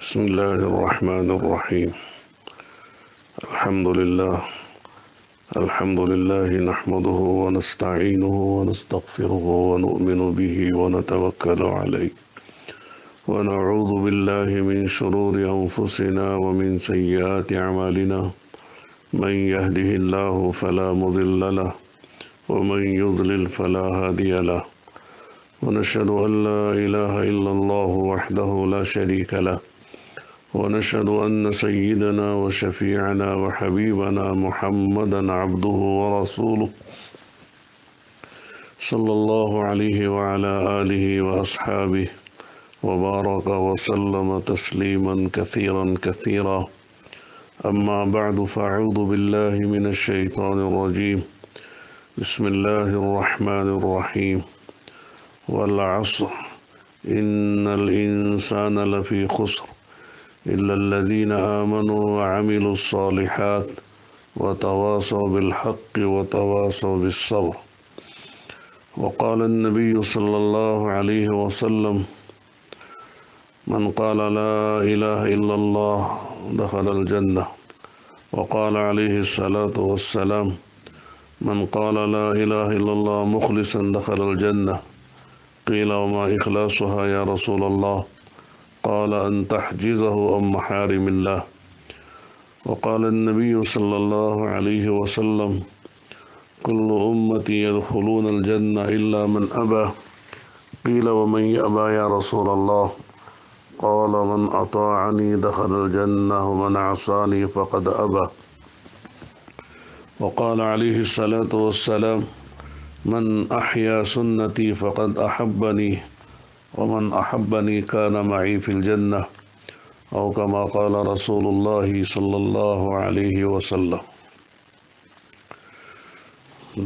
بسم الله الرحمن الرحيم. الحمد لله نحمده ونستعينه ونستغفره ونؤمن به ونتوكل عليه ونعوذ بالله من شرور أنفسنا ومن سيئات أعمالنا. من يهده الله فلا مضل له ومن يضلل فلا هادي له ونشهد أن لا إله إلا الله وحده لا شريك له ونشهد أن سيدنا وشفيعنا وحبيبنا محمدا عبده ورسوله صلى الله عليه وعلى آله وأصحابه وبارك وسلم تسليما كثيرا. أما بعد فأعوذ بالله من الشيطان الرجيم. بسم الله الرحمن الرحيم. والعصر إن الإنسان لفي خسر إلا الذين آمنوا وعملوا الصالحات وتواصوا بالحق وتواصوا بالصبر. وقال النبي صلى الله عليه وسلم: من قال لا إله إلا الله دخل الجنة. وقال عليه الصلاة والسلام: من قال لا إله إلا الله مخلصا دخل الجنة. قيل: وما إخلاصها يا رسول الله؟ قال: أن تحجزه عن محارم الله. وقال النبي صلى الله عليه وسلم: كل أمتي يدخلون الجنة إلا من أبى. قيل: ومن يأبى يا رسول الله؟ قال: من أطاعني دخل الجنة ومن عصاني فقد أبى. وقال عليه الصلاة والسلام: من أحيا سنتي فقد أحبني ومن أحبني كان معي في الجنة، أو كما قال رسول الله صلی اللہ علیہ وسلم.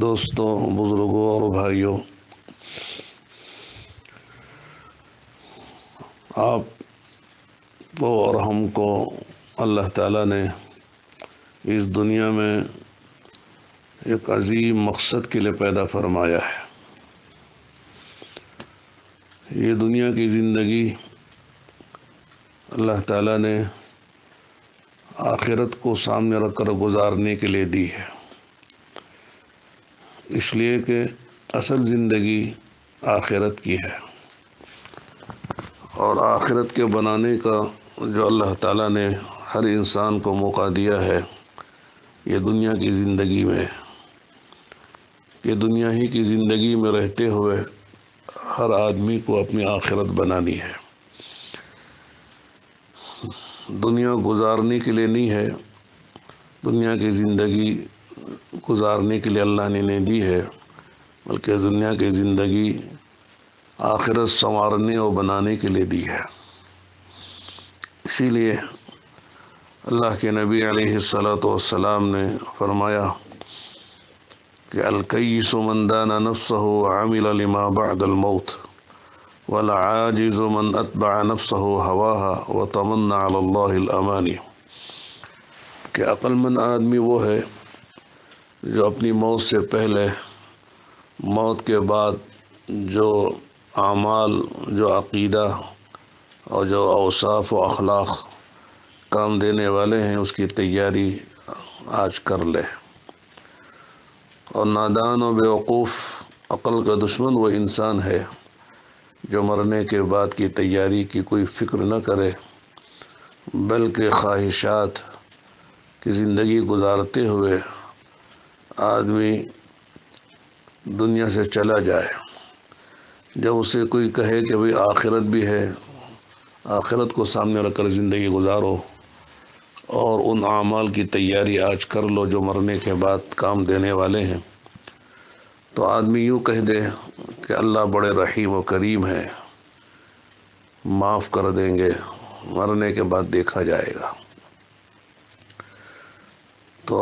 دوستوں، بزرگوں اور بھائیوں، آپ کو اور ہم کو اللہ تعالیٰ نے اس دنیا میں ایک عظیم مقصد کے لیے پیدا فرمایا ہے. یہ دنیا کی زندگی اللہ تعالیٰ نے آخرت کو سامنے رکھ کر گزارنے کے لیے دی ہے، اس لیے کہ اصل زندگی آخرت کی ہے، اور آخرت کے بنانے کا جو اللہ تعالیٰ نے ہر انسان کو موقع دیا ہے یہ دنیا کی زندگی میں، یہ دنیا ہی کی زندگی میں رہتے ہوئے ہر آدمی کو اپنی آخرت بنانی ہے. دنیا گزارنے کے لیے نہیں ہے، دنیا کی زندگی گزارنے کے لیے اللہ نے نہیں دی ہے، بلکہ دنیا کی زندگی آخرت سنوارنے اور بنانے کے لیے دی ہے. اسی لیے اللہ کے نبی علیہ الصلاۃ والسلام نے فرمایا کہ الکیس من دان نفسہ وعمل لما بعد الموت والعاجز من اتبع نفسہ ہواها وتمنى علی اللہ الامانی. کہ عقل مند آدمی وہ ہے جو اپنی موت سے پہلے، موت کے بعد جو اعمال، جو عقیدہ اور جو اوصاف و اخلاق کام دینے والے ہیں اس کی تیاری آج کر لے. اور نادان و بیوقوف، عقل کا دشمن وہ انسان ہے جو مرنے کے بعد کی تیاری کی کوئی فکر نہ کرے، بلکہ خواہشات کی زندگی گزارتے ہوئے آدمی دنیا سے چلا جائے. جب اسے کوئی کہے کہ بھئی آخرت بھی ہے، آخرت کو سامنے رکھ کر زندگی گزارو اور ان اعمال کی تیاری آج کر لو جو مرنے کے بعد کام دینے والے ہیں، تو آدمی یوں کہہ دے کہ اللہ بڑے رحیم و کریم ہے، معاف کر دیں گے، مرنے کے بعد دیکھا جائے گا. تو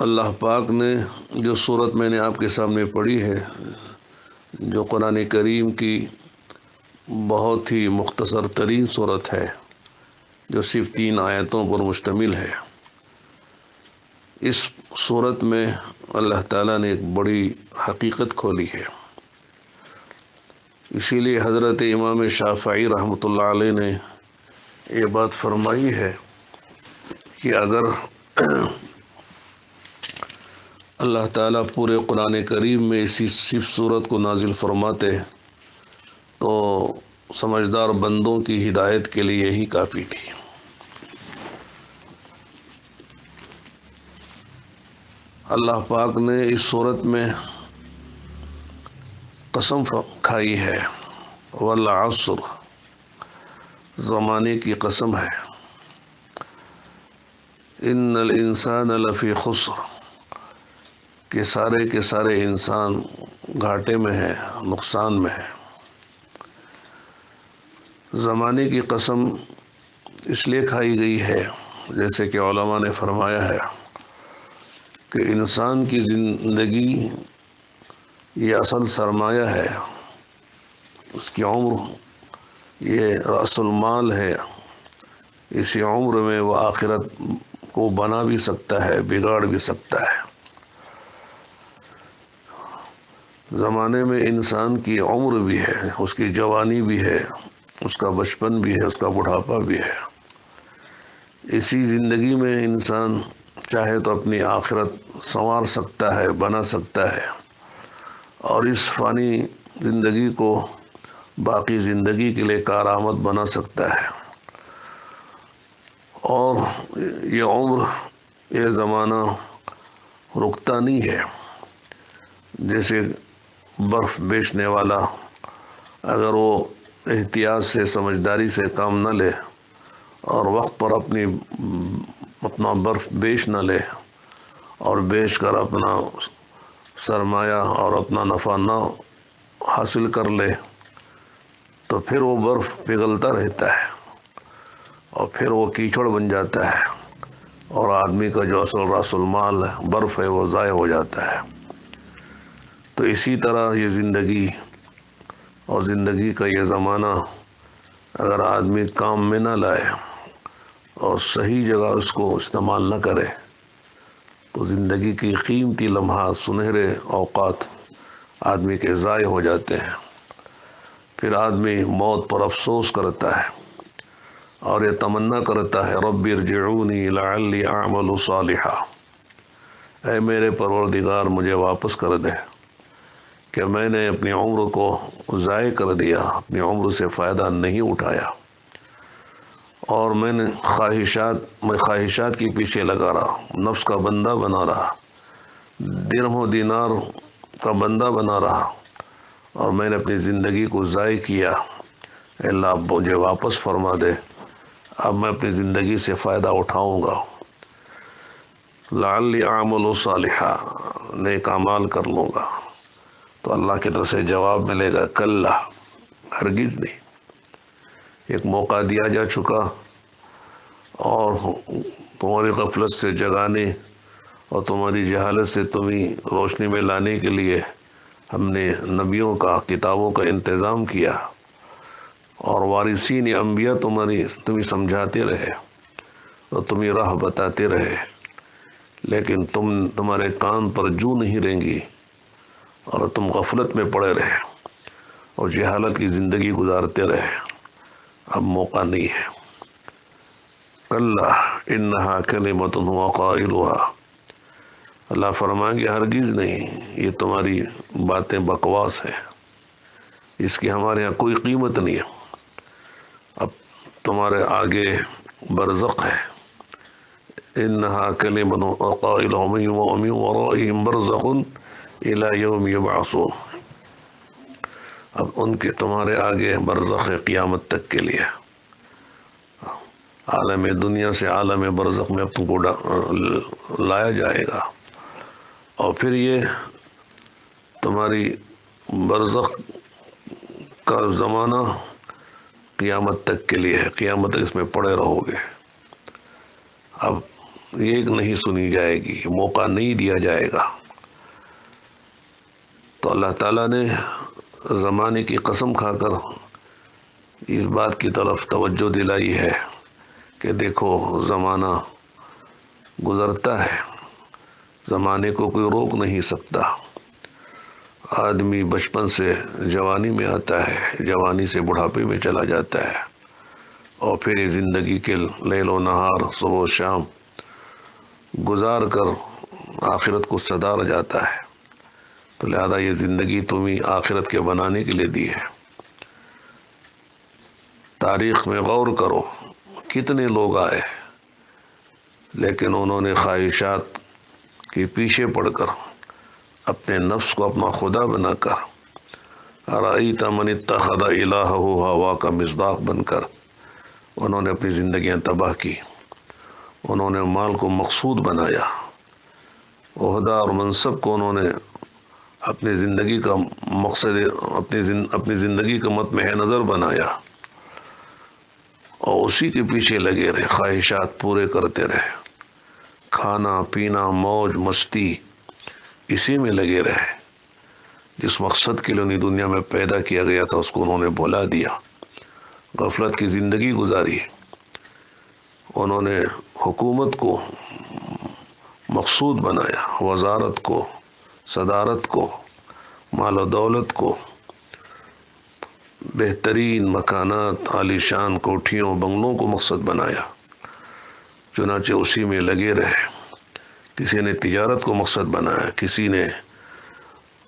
اللہ پاک نے جو صورت میں نے آپ کے سامنے پڑھی ہے، جو قرآن کریم کی بہت ہی مختصر ترین صورت ہے، جو صرف 3 آیتوں پر مشتمل ہے، اس صورت میں اللہ تعالیٰ نے ایک بڑی حقیقت کھولی ہے. اسی لیے حضرت امام شافعی رحمۃ اللہ علیہ نے یہ بات فرمائی ہے کہ اگر اللہ تعالیٰ پورے قرآن کریم میں اسی صرف صورت کو نازل فرماتے تو سمجھدار بندوں کی ہدایت کے لیے یہی کافی تھی۔ اللہ پاک نے اس صورت میں قسم کھائی ہے، والعصر، زمانے کی قسم ہے، ان الانسان لفی خسر، کہ سارے کے سارے انسان گھاٹے میں ہیں، نقصان میں ہیں۔ زمانے کی قسم اس لیے کھائی گئی ہے، جیسے کہ علماء نے فرمایا ہے کہ انسان کی زندگی یہ اصل سرمایہ ہے، اس کی عمر یہ رأس المال ہے، اسی عمر میں وہ آخرت کو بنا بھی سکتا ہے، بگاڑ بھی سکتا ہے۔ زمانے میں انسان کی عمر بھی ہے، اس کی جوانی بھی ہے، اس کا بچپن بھی ہے، اس کا بڑھاپا بھی ہے۔ اسی زندگی میں انسان چاہے تو اپنی آخرت سنوار سکتا ہے، بنا سکتا ہے، اور اس فانی زندگی کو باقی زندگی کے لیے کارآمد بنا سکتا ہے۔ اور یہ عمر، یہ زمانہ رکتا نہیں ہے۔ جیسے برف بیچنے والا اگر وہ احتیاط سے، سمجھداری سے کام نہ لے اور وقت پر اپنا برف بیچ نہ لے اور بیچ کر اپنا سرمایہ اور اپنا نفع نہ حاصل کر لے تو پھر وہ برف پگھلتا رہتا ہے اور پھر وہ کیچڑ بن جاتا ہے، اور آدمی کا جو اصل راس المال ہے، برف ہے، وہ ضائع ہو جاتا ہے۔ تو اسی طرح یہ زندگی اور زندگی کا یہ زمانہ اگر آدمی کام میں نہ لائے اور صحیح جگہ اس کو استعمال نہ کرے تو زندگی کی قیمتی لمحات، سنہرے اوقات آدمی کے ضائع ہو جاتے ہیں۔ پھر آدمی موت پر افسوس کرتا ہے اور یہ تمنا کرتا ہے، رب ارجعونی لعلی اعمل صالحا، اے میرے پروردگار مجھے واپس کر دے کہ میں نے اپنی عمر کو ضائع کر دیا، اپنی عمر سے فائدہ نہیں اٹھایا، اور میں خواہشات کے پیچھے لگا رہا، نفس کا بندہ بنا رہا، درہم و دینار کا بندہ بنا رہا، اور میں نے اپنی زندگی کو ضائع کیا۔ اللہ اب مجھے واپس فرما دے، اب میں اپنی زندگی سے فائدہ اٹھاؤں گا، لعلی اعمل صالحا، نیک اعمال کر لوں گا۔ تو اللہ کی طرف سے جواب ملے گا، کلا، ہرگز نہیں، ایک موقع دیا جا چکا، اور تمہاری غفلت سے جگانے اور تمہاری جہالت سے تمہیں روشنی میں لانے کے لیے ہم نے نبیوں کا، کتابوں کا انتظام کیا، اور وارثین انبیاء تمہیں سمجھاتے رہے اور تمہیں راہ بتاتے رہے، لیکن تمہارے کان پر جو نہیں رینگی اور تم غفلت میں پڑے رہے اور جہالت کی زندگی گزارتے رہے۔ اب موقع نہیں ہے۔ کلا انہا کلمۃ ہو قائلها، اللہ فرمائیں گے ہرگز نہیں، یہ تمہاری باتیں بکواس ہیں، اس کی ہمارے ہاں کوئی قیمت نہیں ہے۔ اب تمہارے آگے برزخ ہے، انہا کلمۃ قائلها ومن ورائہم برزخ الی یوم یبعثون، اب تمہارے آگے برزخ قیامت تک کے لیے، عالم دنیا سے عالم برزخ میں اب تم کو لایا جائے گا، اور پھر یہ تمہاری برزخ کا زمانہ قیامت تک کے لیے ہے، قیامت تک اس میں پڑے رہو گے۔ اب یہ نہیں سنی جائے گی، موقع نہیں دیا جائے گا۔ تو اللہ تعالیٰ نے زمانے کی قسم کھا کر اس بات کی طرف توجہ دلائی ہے کہ دیکھو زمانہ گزرتا ہے، زمانے کو کوئی روک نہیں سکتا۔ آدمی بچپن سے جوانی میں آتا ہے، جوانی سے بڑھاپے میں چلا جاتا ہے، اور پھر یہ زندگی کے لیل و نہار صبح و شام گزار کر آخرت کو سدھار جاتا ہے۔ تو لہذا یہ زندگی تمہیں آخرت کے بنانے کے لیے دی ہے۔ تاریخ میں غور کرو، کتنے لوگ آئے لیکن انہوں نے خواہشات کے پیچھے پڑ کر اپنے نفس کو اپنا خدا بنا کر، ارأیت من اتخذ الہہ ہوا کا مصداق بن کر انہوں نے اپنی زندگیاں تباہ کی۔ انہوں نے مال کو مقصود بنایا، عہدہ اور منصب کو انہوں نے اپنی زندگی کا مقصد، اپنی زندگی کا مطمع نظر بنایا اور اسی کے پیچھے لگے رہے، خواہشات پورے کرتے رہے، کھانا پینا موج مستی اسی میں لگے رہے۔ جس مقصد کے لیے انہیں دنیا میں پیدا کیا گیا تھا اس کو انہوں نے بھلا دیا، غفلت کی زندگی گزاری۔ انہوں نے حکومت کو مقصود بنایا، وزارت کو، صدارت کو، مال و دولت کو، بہترین مکانات، عالیشان کوٹھیوں بنگلوں کو مقصد بنایا، چنانچہ اسی میں لگے رہے۔ کسی نے تجارت کو مقصد بنایا، کسی نے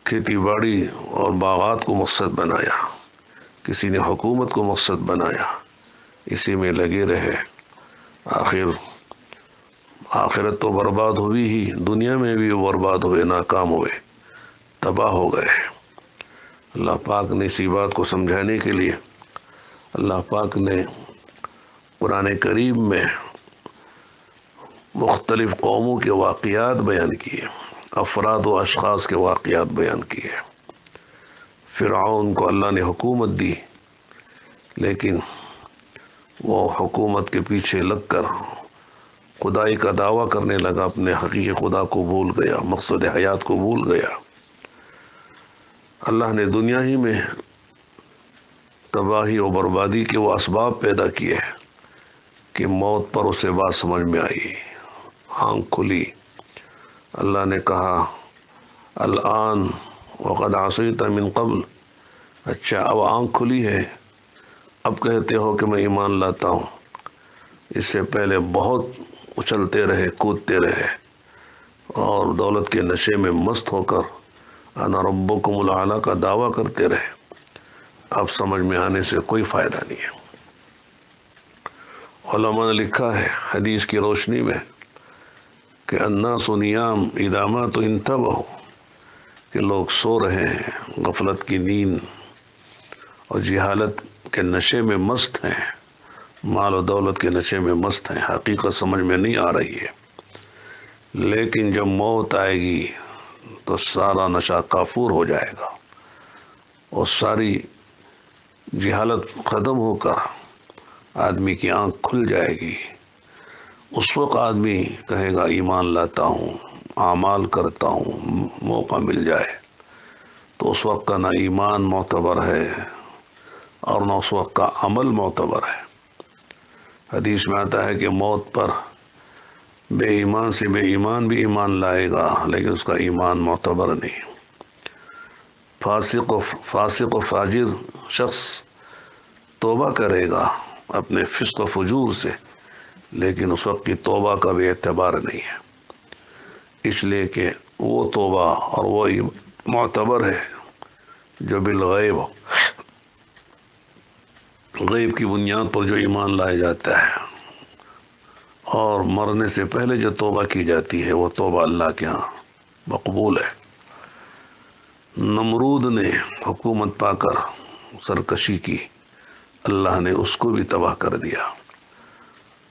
کھیتی باڑی اور باغات کو مقصد بنایا، کسی نے حکومت کو مقصد بنایا، اسی میں لگے رہے۔ آخرت تو برباد ہوئی ہی، دنیا میں بھی برباد ہوئے، ناکام ہوئے، تباہ ہو گئے۔ اللہ پاک نے اسی بات کو سمجھانے کے لیے اللہ پاک نے قرآن کریم میں مختلف قوموں کے واقعات بیان کیے، افراد و اشخاص کے واقعات بیان کیے۔ فرعون کو اللہ نے حکومت دی، لیکن وہ حکومت کے پیچھے لگ کر خدائی کا دعویٰ کرنے لگا، اپنے حقیقی خدا کو بھول گیا، مقصد حیات کو بھول گیا۔ اللہ نے دنیا ہی میں تباہی و بربادی کے وہ اسباب پیدا کیے کہ موت پر اسے بات سمجھ میں آئی، آنکھ کھلی۔ اللہ نے کہا الآن وقد عصیت من قبل، اچھا اب آنکھ کھلی ہے، اب کہتے ہو کہ میں ایمان لاتا ہوں، اس سے پہلے بہت اچھلتے رہے، کودتے رہے اور دولت کے نشے میں مست ہو کر انا ربکم الاعلی کا دعویٰ کرتے رہے۔ اب سمجھ میں آنے سے کوئی فائدہ نہیں ہے۔ علماء نے لکھا ہے حدیث کی روشنی میں کہ الناس نیام اذا ماتوا انتبہوا، کہ لوگ سو رہے ہیں، غفلت کی نیند اور جہالت کے نشے میں مست ہیں، مال و دولت کے نشے میں مست ہیں، حقیقت سمجھ میں نہیں آ رہی ہے۔ لیکن جب موت آئے گی تو سارا نشہ کافور ہو جائے گا اور ساری جہالت ختم ہو کر آدمی کی آنکھ کھل جائے گی۔ اس وقت آدمی کہے گا ایمان لاتا ہوں، اعمال کرتا ہوں، موقع مل جائے تو اس وقت کا نہ ایمان معتبر ہے اور نہ اس وقت کا عمل معتبر ہے۔ حدیث میں آتا ہے کہ موت پر بے ایمان سے بے ایمان بھی ایمان لائے گا، لیکن اس کا ایمان معتبر نہیں۔ فاسق و فاجر شخص توبہ کرے گا اپنے فسق و فجور سے، لیکن اس وقت کی توبہ کا بھی اعتبار نہیں ہے، اس لیے کہ وہ توبہ اور وہ معتبر ہے جو بالغیب، غیب کی بنیاد پر جو ایمان لایا جاتا ہے، اور مرنے سے پہلے جو توبہ کی جاتی ہے وہ توبہ اللہ کے ہاں مقبول ہے۔ نمرود نے حکومت پا کر سرکشی کی، اللہ نے اس کو بھی تباہ کر دیا۔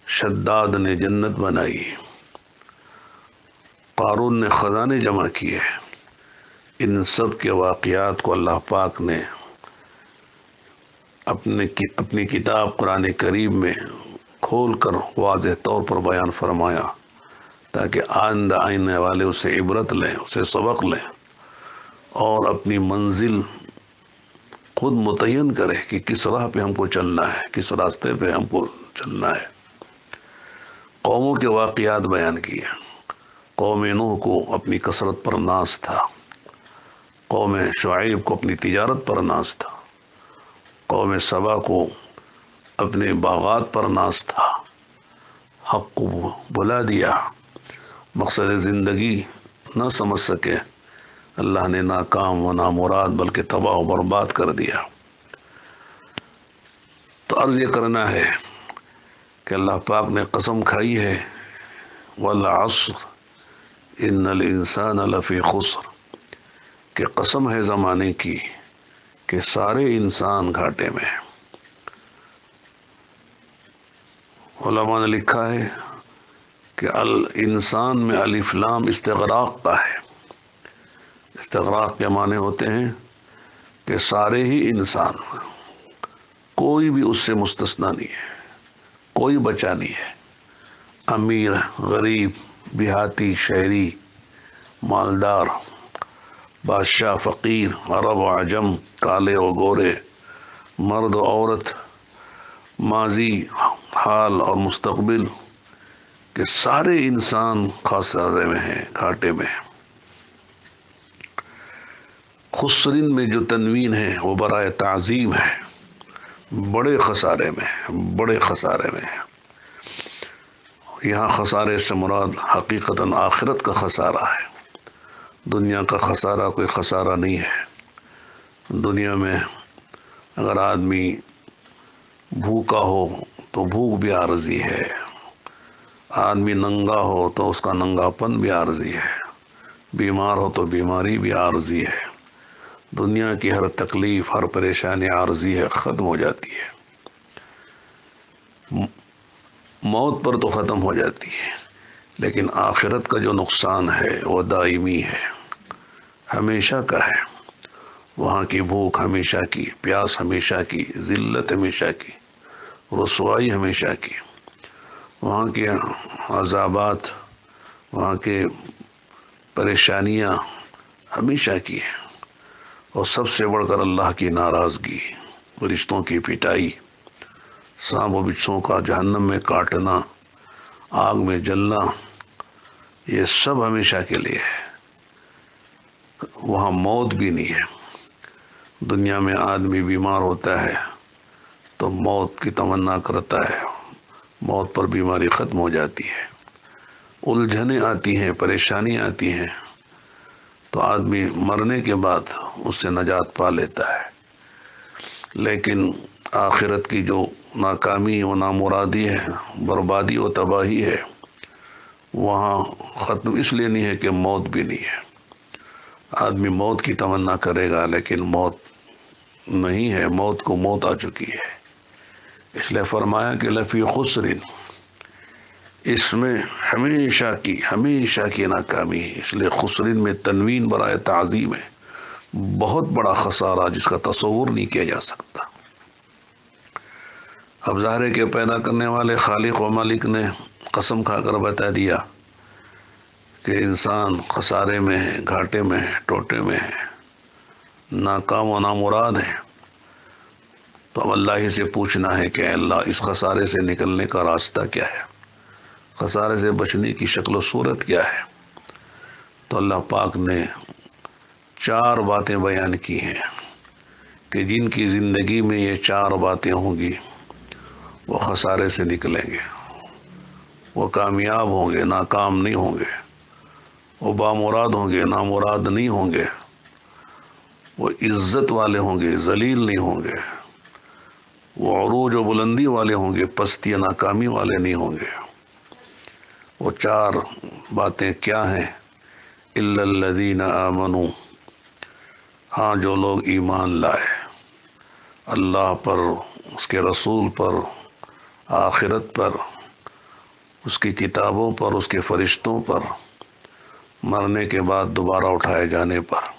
شداد نے جنت بنائی، قارون نے خزانے جمع کیے۔ ان سب کے واقعات کو اللہ پاک نے اپنی کتاب قرآن کریم میں کھول کر واضح طور پر بیان فرمایا تاکہ آئندہ آنے والے اسے عبرت لیں، اسے سبق لیں اور اپنی منزل خود متعین کرے کہ کس راہ پہ ہم کو چلنا ہے، کس راستے پہ ہم کو چلنا ہے۔ قوموں کے واقعات بیان کیے۔ قوم نوح کو اپنی کثرت پر ناز تھا، قوم شعیب کو اپنی تجارت پر ناز تھا، قوم سبا کو اپنے باغات پر ناز تھا، حق کو بلا دیا، مقصد زندگی نہ سمجھ سکے، اللہ نے ناکام و نامراد بلکہ تباہ و برباد کر دیا۔ تو عرض یہ کرنا ہے کہ اللہ پاک نے قسم کھائی ہے، والعصر ان الانسان لفی خسر، کہ قسم ہے زمانے کی کہ سارے انسان گھاٹے میں ہیں۔ علماء نے لکھا ہے کہ الانسان میں الف لام استغراق کا ہے۔ استغراق کے معنی ہوتے ہیں کہ سارے ہی انسان، کوئی بھی اس سے مستثنی نہیں ہے، کوئی بچا نہیں ہے، امیر، غریب، دیہاتی، شہری، مالدار، بادشاہ، فقیر، عرب و عجم، کالے و گورے، مرد و عورت، ماضی، حال اور مستقبل، کہ سارے انسان خسارے میں ہیں، گھاٹے میں ہیں۔ خسرین میں جو تنوین ہے وہ برائے تعظیم ہے، بڑے خسارے میں، بڑے خسارے میں ہے۔ یہاں خسارے سے مراد حقیقتاً آخرت کا خسارہ ہے، دنیا کا خسارہ کوئی خسارہ نہیں ہے۔ دنیا میں اگر آدمی بھوکا ہو تو بھوک بھی عارضی ہے، آدمی ننگا ہو تو اس کا ننگاپن بھی عارضی ہے، بیمار ہو تو بیماری بھی عارضی ہے۔ دنیا کی ہر تکلیف، ہر پریشانی عارضی ہے، ختم ہو جاتی ہے، موت پر تو ختم ہو جاتی ہے، لیکن آخرت کا جو نقصان ہے وہ دائمی ہے، ہمیشہ کا ہے۔ وہاں کی بھوک ہمیشہ کی، پیاس ہمیشہ کی، ذلت ہمیشہ کی، رسوائی ہمیشہ کی، وہاں کے عذابات، وہاں کے پریشانیاں ہمیشہ کی ہیں، اور سب سے بڑھ کر اللہ کی ناراضگی، فرشتوں کی پٹائی، سانپ و بچھوؤں کا جہنم میں کاٹنا، آگ میں جلنا، یہ سب ہمیشہ کے لیے ہے۔ وہاں موت بھی نہیں ہے۔ دنیا میں آدمی بیمار ہوتا ہے تو موت کی تمنا کرتا ہے، موت پر بیماری ختم ہو جاتی ہے، الجھنیں آتی ہیں، پریشانی آتی ہیں، تو آدمی مرنے کے بعد اس سے نجات پا لیتا ہے۔ لیکن آخرت کی جو ناکامی و نامرادی ہے، بربادی و تباہی ہے، وہاں ختم اس لیے نہیں ہے کہ موت بھی نہیں ہے۔ آدمی موت کی تمنا کرے گا لیکن موت نہیں ہے، موت کو موت آ چکی ہے۔ اس لیے فرمایا کہ لفی خسرن، اس میں ہمیشہ کی ناکامی ہے، اس لیے خسرن میں تنوین برائے تعظیم ہے، بہت بڑا خسارہ جس کا تصور نہیں کیا جا سکتا۔ اب ظاہر ہے کہ پیدا کرنے والے خالق و مالک نے قسم کھا کر بتا دیا کہ انسان خسارے میں ہے، گھاٹے میں ہے، ٹوٹے میں ہے، ناکام و نامراد ہے۔ تو اب اللہ ہی سے پوچھنا ہے کہ اللہ اس خسارے سے نکلنے کا راستہ کیا ہے، خسارے سے بچنے کی شکل و صورت کیا ہے۔ تو اللہ پاک نے 4 باتیں بیان کی ہیں کہ جن کی زندگی میں یہ 4 باتیں ہوں گی وہ خسارے سے نکلیں گے، وہ کامیاب ہوں گے، ناکام نہیں ہوں گے، وہ بامراد ہوں گے، نامراد نہیں ہوں گے، وہ عزت والے ہوں گے، ذلیل نہیں ہوں گے، وہ عروج و بلندی والے ہوں گے، پستی یا ناکامی والے نہیں ہوں گے۔ وہ 4 باتیں کیا ہیں؟ الا الذین آمنوا، ہاں جو لوگ ایمان لائے اللہ پر، اس کے رسول پر، آخرت پر، اس کی کتابوں پر، اس کے فرشتوں پر، مرنے کے بعد دوبارہ اٹھائے جانے پر۔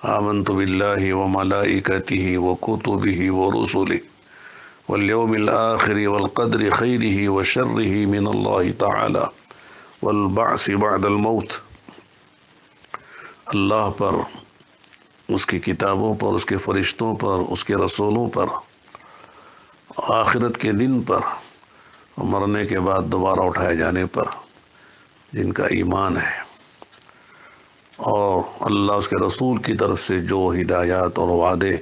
آمنت باللہ وملائکتہ وکتبہ ورسلہ والیوم الآخر والقدر خیرہ وشرہ من اللہ تعالی والبعث بعد الموت۔ اللہ پر، اس کی کتابوں پر، اس کے فرشتوں پر، اس کے رسولوں پر، آخرت کے دن پر، مرنے کے بعد دوبارہ اٹھائے جانے پر جن کا ایمان ہے، اور اللہ اس کے رسول کی طرف سے جو ہدایات اور وعدے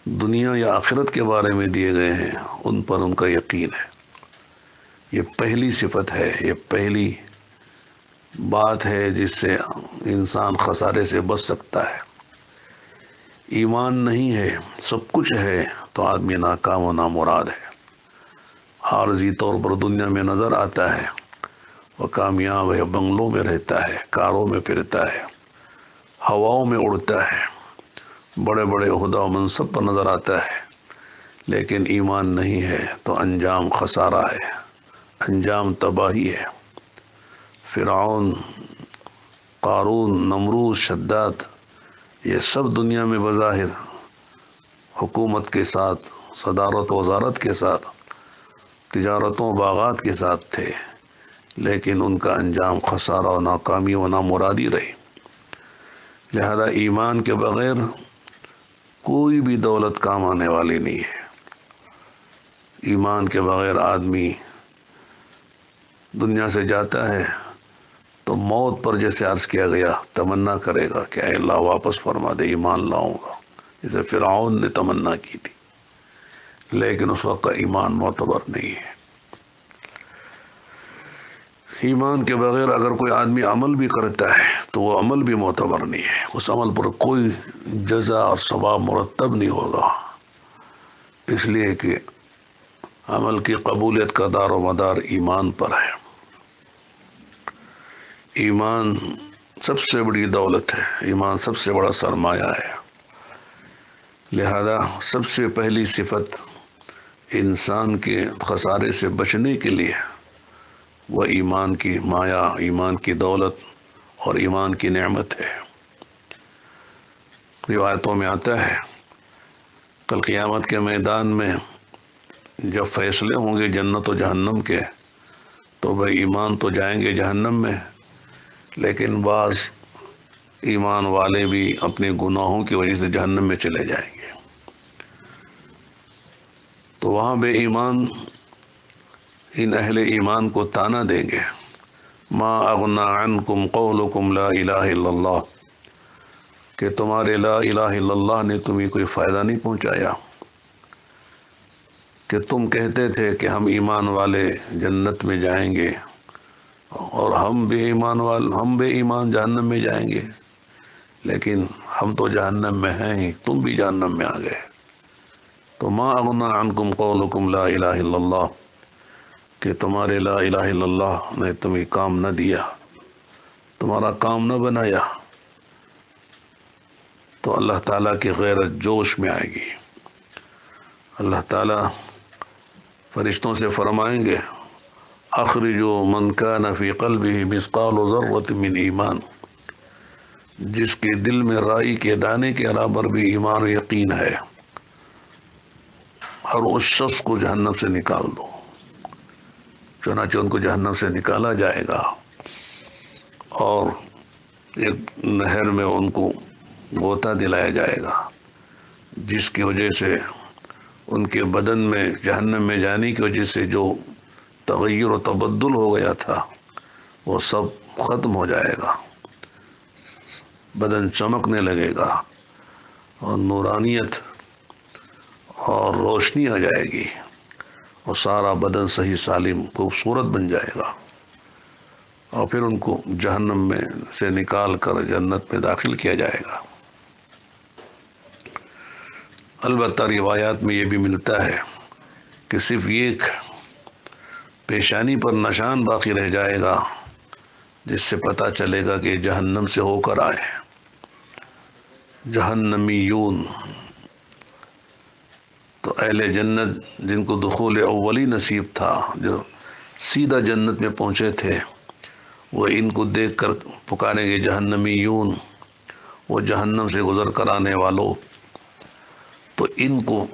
دنیا یا آخرت کے بارے میں دیے گئے ہیں ان پر ان کا یقین ہے۔ یہ پہلی صفت ہے، یہ پہلی بات ہے جس سے انسان خسارے سے بچ سکتا ہے۔ ایمان نہیں ہے، سب کچھ ہے، تو آدمی ناکام و نامراد ہے۔ عارضی طور پر دنیا میں نظر آتا ہے، وہ کامیاب ہے، بنگلوں میں رہتا ہے، کاروں میں پھرتا ہے، ہواؤں میں اڑتا ہے، بڑے بڑے عہدہ و منصب پر نظر آتا ہے، لیکن ایمان نہیں ہے تو انجام خسارہ ہے، انجام تباہی ہے۔ فرعون، قارون، نمرود، شداد، یہ سب دنیا میں بظاہر حکومت کے ساتھ، صدارت و وزارت کے ساتھ، تجارتوں باغات کے ساتھ تھے، لیکن ان کا انجام خسارہ و ناکامی و نامرادی رہی۔ لہذا ایمان کے بغیر کوئی بھی دولت کام آنے والی نہیں ہے۔ ایمان کے بغیر آدمی دنیا سے جاتا ہے تو موت پر جیسے عرض کیا گیا تمنا کرے گا کہ اے اللہ واپس فرما دے، ایمان لاؤں گا، جیسے فرعون نے تمنا کی تھی، لیکن اس وقت کا ایمان معتبر نہیں ہے۔ ایمان کے بغیر اگر کوئی آدمی عمل بھی کرتا ہے تو وہ عمل بھی معتبر نہیں ہے، اس عمل پر کوئی جزا اور ثواب مرتب نہیں ہوگا، اس لیے کہ عمل کی قبولیت کا دار و مدار ایمان پر ہے۔ ایمان سب سے بڑی دولت ہے، ایمان سب سے بڑا سرمایہ ہے۔ لہذا سب سے پہلی صفت انسان کے خسارے سے بچنے کے لیے وہ ایمان کی مایا، ایمان کی دولت اور ایمان کی نعمت ہے۔ روایتوں میں آتا ہے کل قیامت کے میدان میں جب فیصلے ہوں گے جنت و جہنم کے، تو بھائی ایمان تو جائیں گے جہنم میں، لیکن بعض ایمان والے بھی اپنے گناہوں کی وجہ سے جہنم میں چلے جائیں گے۔ تو وہاں بے ایمان ان اہل ایمان کو طعنہ دیں گے، ما اغنی عنکم قولکم لا الہ الا اللہ، کہ تمہارے لا الہ الا اللہ نے تمہیں کوئی فائدہ نہیں پہنچایا، کہ تم کہتے تھے کہ ہم ایمان والے جنت میں جائیں گے اور ہم بے ایمان جہنم میں جائیں گے، لیکن ہم تو جہنم میں ہیں ہی، تم بھی جہنم میں آ گئے۔ تو ما اغنی عنکم قولکم لا الہ الا اللہ، کہ تمہارے لا الہ الا اللہ نے تمہیں کام نہ دیا، تمہارا کام نہ بنایا، تو اللہ تعالیٰ کی غیرت جوش میں آئے گی۔ اللہ تعالیٰ فرشتوں سے فرمائیں گے اخرجوا من کان فی قلبہ مثقال ذرۃ من ایمان، جس کے دل میں رائی کے دانے کے برابر بھی ایمان و یقین ہے، اور اس شخص کو جہنم سے نکال دو۔ چنانچہ ان کو جہنم سے نکالا جائے گا اور ایک نہر میں ان کو غوطہ دلایا جائے گا، جس کی وجہ سے ان کے بدن میں جہنم میں جانے کی وجہ سے جو تغیر و تبدل ہو گیا تھا وہ سب ختم ہو جائے گا، بدن چمکنے لگے گا اور نورانیت اور روشنی آ جائے گی، اور سارا بدن صحیح سالم خوبصورت بن جائے گا، اور پھر ان کو جہنم میں سے نکال کر جنت میں داخل کیا جائے گا۔ البتہ روایات میں یہ بھی ملتا ہے کہ صرف ایک پیشانی پر نشان باقی رہ جائے گا، جس سے پتہ چلے گا کہ جہنم سے ہو کر آئے، جہنمیون۔ تو اہل جنت جن کو دخول اولی نصیب تھا، جو سیدھا جنت میں پہنچے تھے، وہ ان کو دیکھ کر پکاریں گے جہنمیون، وہ جہنم سے گزر کر آنے والوں۔ تو ان کو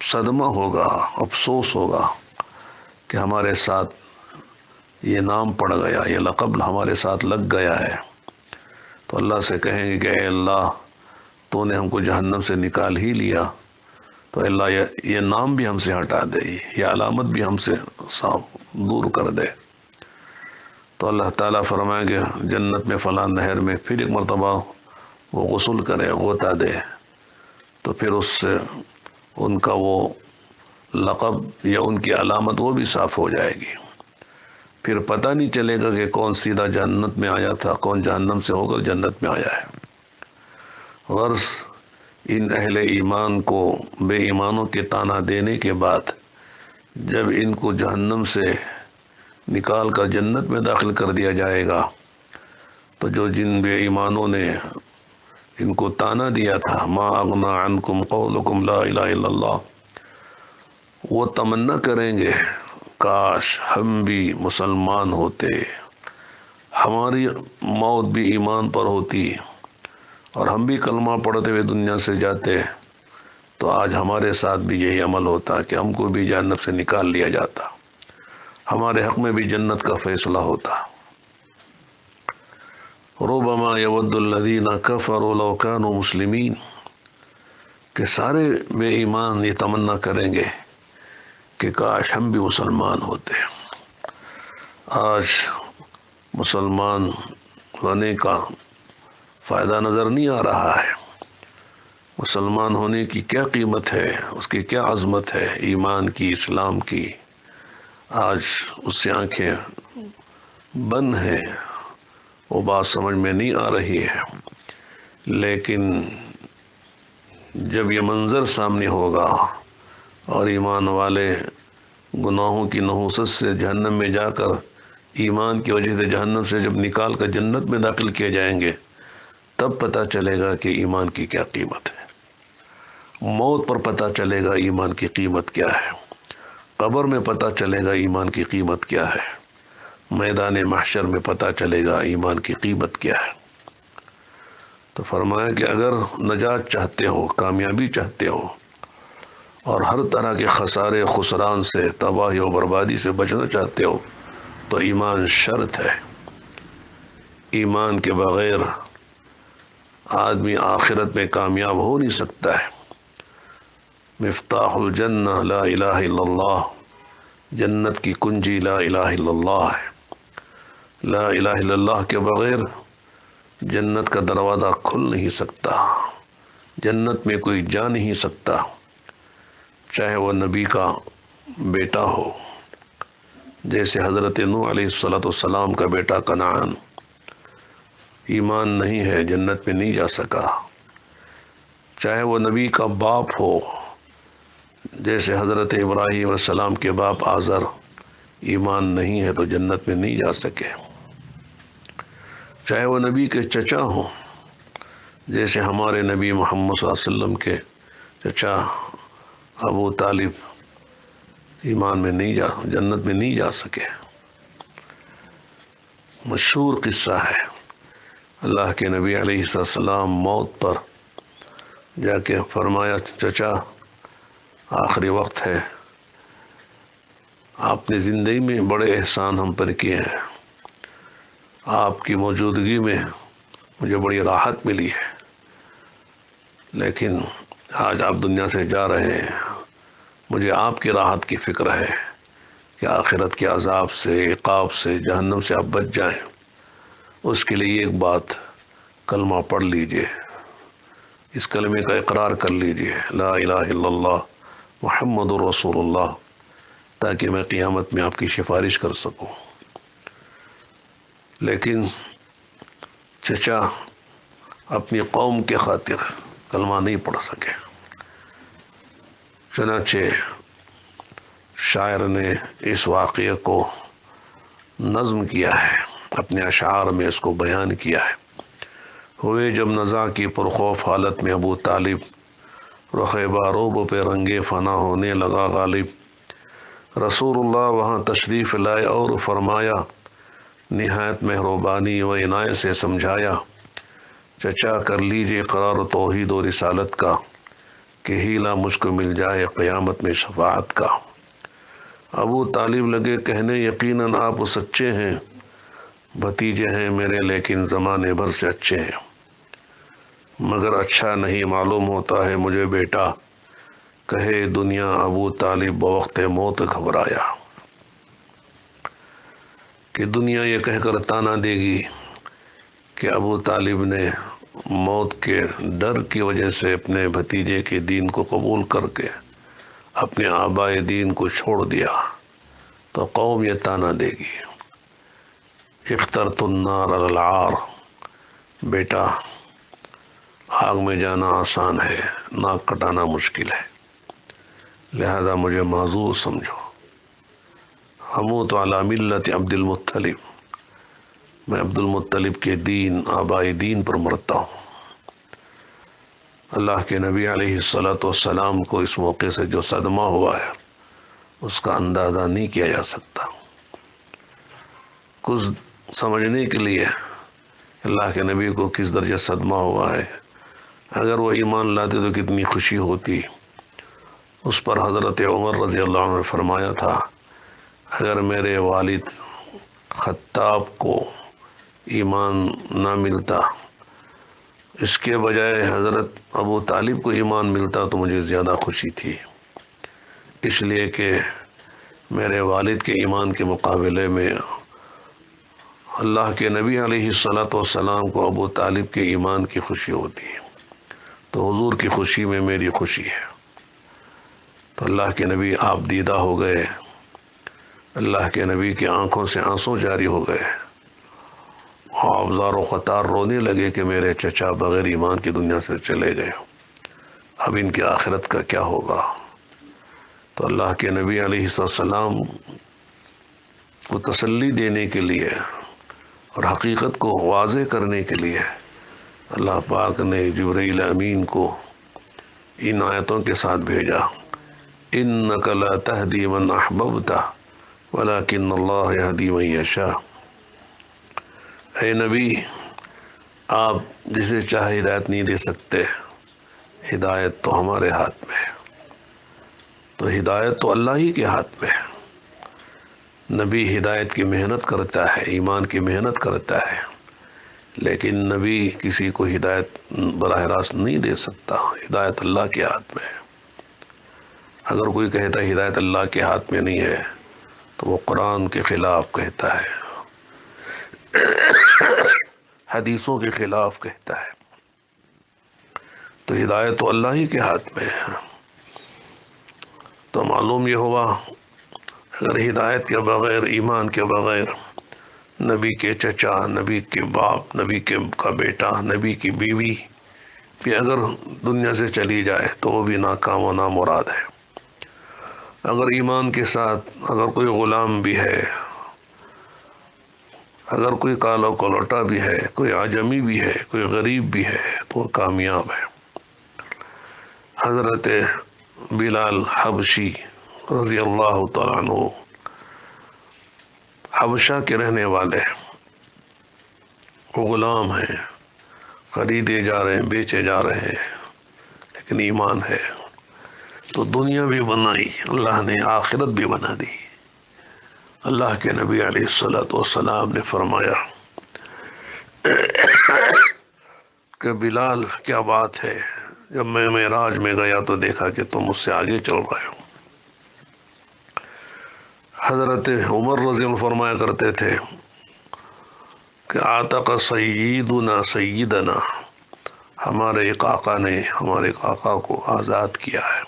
صدمہ ہوگا، افسوس ہوگا کہ ہمارے ساتھ یہ نام پڑ گیا، یہ لقب ہمارے ساتھ لگ گیا ہے۔ تو اللہ سے کہیں گے کہ اے اللہ، تو نے ہم کو جہنم سے نکال ہی لیا، تو اللہ یہ نام بھی ہم سے ہٹا دے، یہ علامت بھی ہم سے دور کر دے۔ تو اللہ تعالیٰ فرمائیں گے جنت میں فلاں نہر میں پھر ایک مرتبہ وہ غسل کرے، غوطہ دے، تو پھر اس سے ان کا وہ لقب یا ان کی علامت وہ بھی صاف ہو جائے گی۔ پھر پتہ نہیں چلے گا کہ کون سیدھا جنت میں آیا تھا، کون جہنم سے ہو کر جنت میں آیا ہے۔ غرض ان اہل ایمان کو بے ایمانوں کے طعنہ دینے کے بعد جب ان کو جہنم سے نکال کر جنت میں داخل کر دیا جائے گا تو جو جن بے ایمانوں نے ان کو طعنہ دیا تھا ما اغنی عنکم قولکم لا الہ الا اللہ، وہ تمنا کریں گے کاش ہم بھی مسلمان ہوتے، ہماری موت بھی ایمان پر ہوتی اور ہم بھی کلمہ پڑھتے ہوئے دنیا سے جاتے تو آج ہمارے ساتھ بھی یہی عمل ہوتا کہ ہم کو بھی جہنم سے نکال لیا جاتا، ہمارے حق میں بھی جنت کا فیصلہ ہوتا۔ ربما یود الذین کفروا لو کانوا مسلمین، کہ سارے بے ایمان یہ تمنا کریں گے کہ کاش ہم بھی مسلمان ہوتے۔ آج مسلمان ہونے کا فائدہ نظر نہیں آ رہا ہے، مسلمان ہونے کی کیا قیمت ہے، اس کی کیا عظمت ہے ایمان کی، اسلام کی، آج اس سے آنکھیں بند ہیں، وہ بات سمجھ میں نہیں آ رہی ہے۔ لیکن جب یہ منظر سامنے ہوگا اور ایمان والے گناہوں کی نحوست سے جہنم میں جا کر ایمان کی وجہ سے جہنم سے جب نکال کر جنت میں داخل کیے جائیں گے تب پتہ چلے گا کہ ایمان کی کیا قیمت ہے۔ موت پر پتہ چلے گا ایمان کی قیمت کیا ہے، قبر میں پتہ چلے گا ایمان کی قیمت کیا ہے، میدان محشر میں پتہ چلے گا ایمان کی قیمت کیا ہے۔ تو فرمایا کہ اگر نجات چاہتے ہو، کامیابی چاہتے ہو اور ہر طرح کے خسارے خسران سے، تباہی و بربادی سے بچنا چاہتے ہو تو ایمان شرط ہے۔ ایمان کے بغیر آدمی آخرت میں کامیاب ہو نہیں سکتا ہے۔ مفتاح الجنہ لا الہ الا اللہ، جنت کی کنجی لا الہ الا اللہ ہے۔ لا الہ الا اللہ کے بغیر جنت کا دروازہ کھل نہیں سکتا، جنت میں کوئی جا نہیں سکتا، چاہے وہ نبی کا بیٹا ہو، جیسے حضرت نوح علیہ السلام کا بیٹا کنعان، ایمان نہیں ہے جنت میں نہیں جا سکا، چاہے وہ نبی کا باپ ہو، جیسے حضرت ابراہیم علیہ السلام کے باپ آزر، ایمان نہیں ہے تو جنت میں نہیں جا سکے، چاہے وہ نبی کے چچا ہوں، جیسے ہمارے نبی محمد صلی اللہ علیہ وسلم کے چچا ابو طالب، ایمان میں نہیں جنت میں نہیں جا سکے۔ مشہور قصہ ہے، اللہ کے نبی علیہ السلام موت پر جا کے فرمایا چچا آخری وقت ہے، آپ نے زندگی میں بڑے احسان ہم پر کیے ہیں، آپ کی موجودگی میں مجھے بڑی راحت ملی ہے، لیکن آج آپ دنیا سے جا رہے ہیں، مجھے آپ کی راحت کی فکر ہے کہ آخرت کے عذاب سے، عقاب سے، جہنم سے آپ بچ جائیں، اس کے لیے ایک بات کلمہ پڑھ لیجئے، اس کلمے کا اقرار کر لیجئے، لا الہ الا اللہ محمد رسول اللہ، تاکہ میں قیامت میں آپ کی سفارش کر سکوں۔ لیکن چچا اپنی قوم کے خاطر کلمہ نہیں پڑھ سکے، چنانچہ شاعر نے اس واقعے کو نظم کیا ہے، اپنے اشعار میں اس کو بیان کیا ہے۔ ہوئے جب نزاع کی پرخوف حالت میں ابو طالب، رخ باروب پہ رنگے فنا ہونے لگا غالب، رسول اللہ وہاں تشریف لائے اور فرمایا، نہایت مہربانی و عنایت سے سمجھایا، چچا کر لیجئے قرار توحید و رسالت کا، کہ ہیلا مجھ کو مل جائے قیامت میں شفاعت کا۔ ابو طالب لگے کہنے یقیناً آپ سچے ہیں، بھتیجے ہیں میرے لیکن زمانے بھر سے اچھے ہیں، مگر اچھا نہیں معلوم ہوتا ہے مجھے بیٹا، کہے دنیا ابو طالب بوقت موت گھبرایا، کہ دنیا یہ کہہ کر طعنہ دے گی کہ ابو طالب نے موت کے ڈر کی وجہ سے اپنے بھتیجے کے دین کو قبول کر کے اپنے آبائے دین کو چھوڑ دیا تو قوم یہ تانا دے گی، اخترت النار علی العار، بیٹا آگ میں جانا آسان ہے، ناک کٹانا مشکل ہے، لہذا مجھے معذور سمجھو۔ اموت علی ملت عبد المطلب، میں عبد المطلب کے دین، آبائی دین پر مرتا ہوں۔ اللہ کے نبی علیہ السلام کو اس موقع سے جو صدمہ ہوا ہے اس کا اندازہ نہیں کیا جا سکتا۔ کچھ سمجھنے کے لیے اللہ کے نبی کو کس درجہ صدمہ ہوا ہے، اگر وہ ایمان لاتے تو کتنی خوشی ہوتی۔ اس پر حضرت عمر رضی اللہ عنہ نے فرمایا تھا، اگر میرے والد خطاب کو ایمان نہ ملتا، اس کے بجائے حضرت ابو طالب کو ایمان ملتا تو مجھے زیادہ خوشی تھی، اس لیے کہ میرے والد کے ایمان کے مقابلے میں اللہ کے نبی علیہ السلام کو ابو طالب کے ایمان کی خوشی ہوتی ہے، تو حضور کی خوشی میں میری خوشی ہے۔ تو اللہ کے نبی آپ دیدہ ہو گئے، اللہ کے نبی کی آنکھوں سے آنسو جاری ہو گئے، آپ زار و قطار رونے لگے کہ میرے چچا بغیر ایمان کی دنیا سے چلے گئے، اب ان کی آخرت کا کیا ہوگا۔ تو اللہ کے نبی علیہ السلام کو تسلی دینے کے لیے اور حقیقت کو واضح کرنے کے لیے اللہ پاک نے جبرائیل امین کو ان آیتوں کے ساتھ بھیجا، اِنَّكَ لَا تَهْدِي مَنْ أَحْبَبْتَ وَلَكِنَّ اللَّهَ يَهْدِي مَن يَشَاءُ۔ اے نبی، آپ جسے چاہے ہدایت نہیں دے سکتے، ہدایت تو ہمارے ہاتھ میں ہے، تو ہدایت تو اللہ ہی کے ہاتھ میں ہے۔ نبی ہدایت کی محنت کرتا ہے، ایمان کی محنت کرتا ہے، لیکن نبی کسی کو ہدایت براہ راست نہیں دے سکتا، ہدایت اللہ کے ہاتھ میں ہے۔ اگر کوئی کہتا ہے ہدایت اللہ کے ہاتھ میں نہیں ہے تو وہ قرآن کے خلاف کہتا ہے، حدیثوں کے خلاف کہتا ہے۔ تو ہدایت تو اللہ ہی کے ہاتھ میں ہے۔ تو معلوم یہ ہوا، اگر ہدایت کے بغیر، ایمان کے بغیر، نبی کے چچا، نبی کے باپ، نبی کا بیٹا، نبی کی بیوی بھی اگر دنیا سے چلی جائے تو وہ بھی ناکام و نامراد ہے۔ اگر ایمان کے ساتھ اگر کوئی غلام بھی ہے، اگر کوئی کالا کلوٹا بھی ہے، کوئی عجمی بھی ہے، کوئی غریب بھی ہے تو وہ کامیاب ہے۔ حضرت بلال حبشی رضی اللہ تعالیٰ عنہ حبشہ کے رہنے والے، وہ غلام ہیں، خریدے جا رہے ہیں، بیچے جا رہے ہیں، لیکن ایمان ہے، تو دنیا بھی بنائی اللہ نے، آخرت بھی بنا دی۔ اللہ کے نبی علیہ السلام نے فرمایا کہ بلال کیا بات ہے، جب میں معراج میں گیا تو دیکھا کہ تم مجھ سے آگے چل رہے ہو۔ حضرت عمر رضی اللہ عنہ فرمایا کرتے تھے کہ آتق سیدنا سیدنا، ہمارے ایک آقا نے ہمارے ایک آقا کو آزاد کیا ہے۔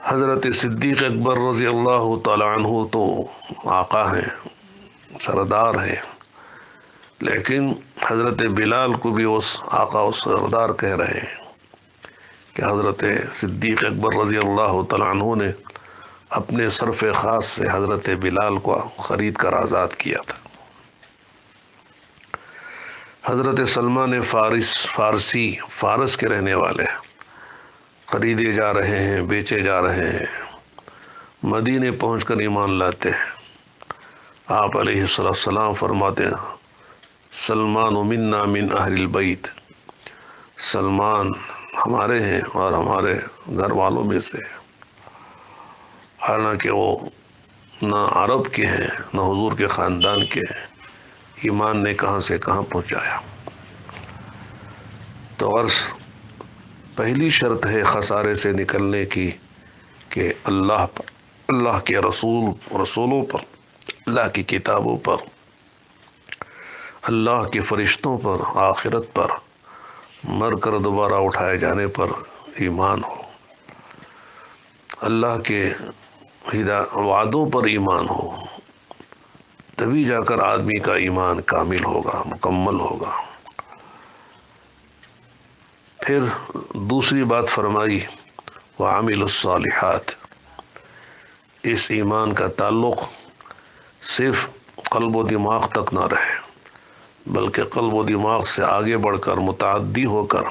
حضرت صدیق اکبر رضی اللہ تعالی عنہ تو آقا ہیں، سردار ہیں، لیکن حضرت بلال کو بھی اس آقا و سردار کہہ رہے ہیں کہ حضرت صدیق اکبر رضی اللہ تعالی عنہ نے اپنے صرف خاص سے حضرت بلال کو خرید کر آزاد کیا تھا۔ حضرت سلمان فارسی، فارس کے رہنے والے، خریدے جا رہے ہیں، بیچے جا رہے ہیں، مدینے پہنچ کر ایمان لاتے ہیں۔ آپ علیہ السلام فرماتے ہیں، سلمان منا من اہل البیت، سلمان ہمارے ہیں اور ہمارے گھر والوں میں سے، حالانکہ وہ نہ عرب کے ہیں نہ حضور کے خاندان کے ہیں، ایمان نے کہاں سے کہاں پہنچایا۔ تو غرض پہلی شرط ہے خسارے سے نکلنے کی کہ اللہ کے رسولوں پر، اللہ کی کتابوں پر، اللہ کے فرشتوں پر، آخرت پر، مر کر دوبارہ اٹھائے جانے پر ایمان ہو۔ اللہ کے وعدوں پر ایمان ہو، تبھی جا کر آدمی کا ایمان کامل ہوگا، مکمل ہوگا۔ پھر دوسری بات فرمائی وعمل الصالحات، اس ایمان کا تعلق صرف قلب و دماغ تک نہ رہے، بلکہ قلب و دماغ سے آگے بڑھ کر متعدی ہو کر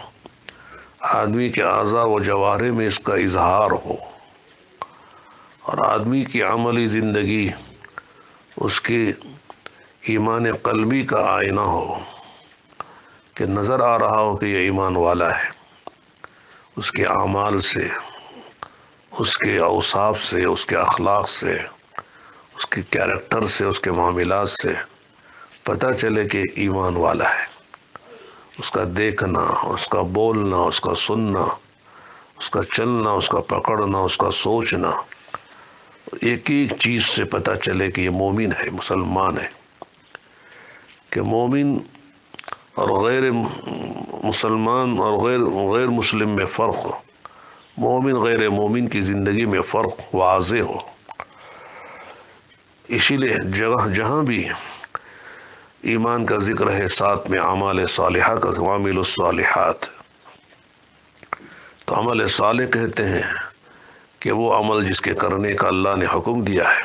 آدمی کے اعضاء و جوارح میں اس کا اظہار ہو، اور آدمی کی عملی زندگی اس کی ایمان قلبی کا آئینہ ہو، کہ نظر آ رہا ہو کہ یہ ایمان والا ہے، اس کے اعمال سے، اس کے اوصاف سے، اس کے اخلاق سے، اس کے کیریکٹر سے، اس کے معاملات سے پتہ چلے کہ ایمان والا ہے۔ اس کا دیکھنا، اس کا بولنا، اس کا سننا، اس کا چلنا، اس کا پکڑنا، اس کا سوچنا، ایک ایک چیز سے پتہ چلے کہ یہ مومن ہے، مسلمان ہے۔ کہ مومن اور غیر مسلمان اور غیر مسلم میں فرق ہو، مومن غیر مومن کی زندگی میں فرق واضح ہو۔ اسی لیے جہاں بھی ایمان کا ذکر ہے، ساتھ میں اعمال صالحہ کا، وعمل الصالحات۔ تو عمل صالح کہتے ہیں کہ وہ عمل جس کے کرنے کا اللہ نے حکم دیا ہے،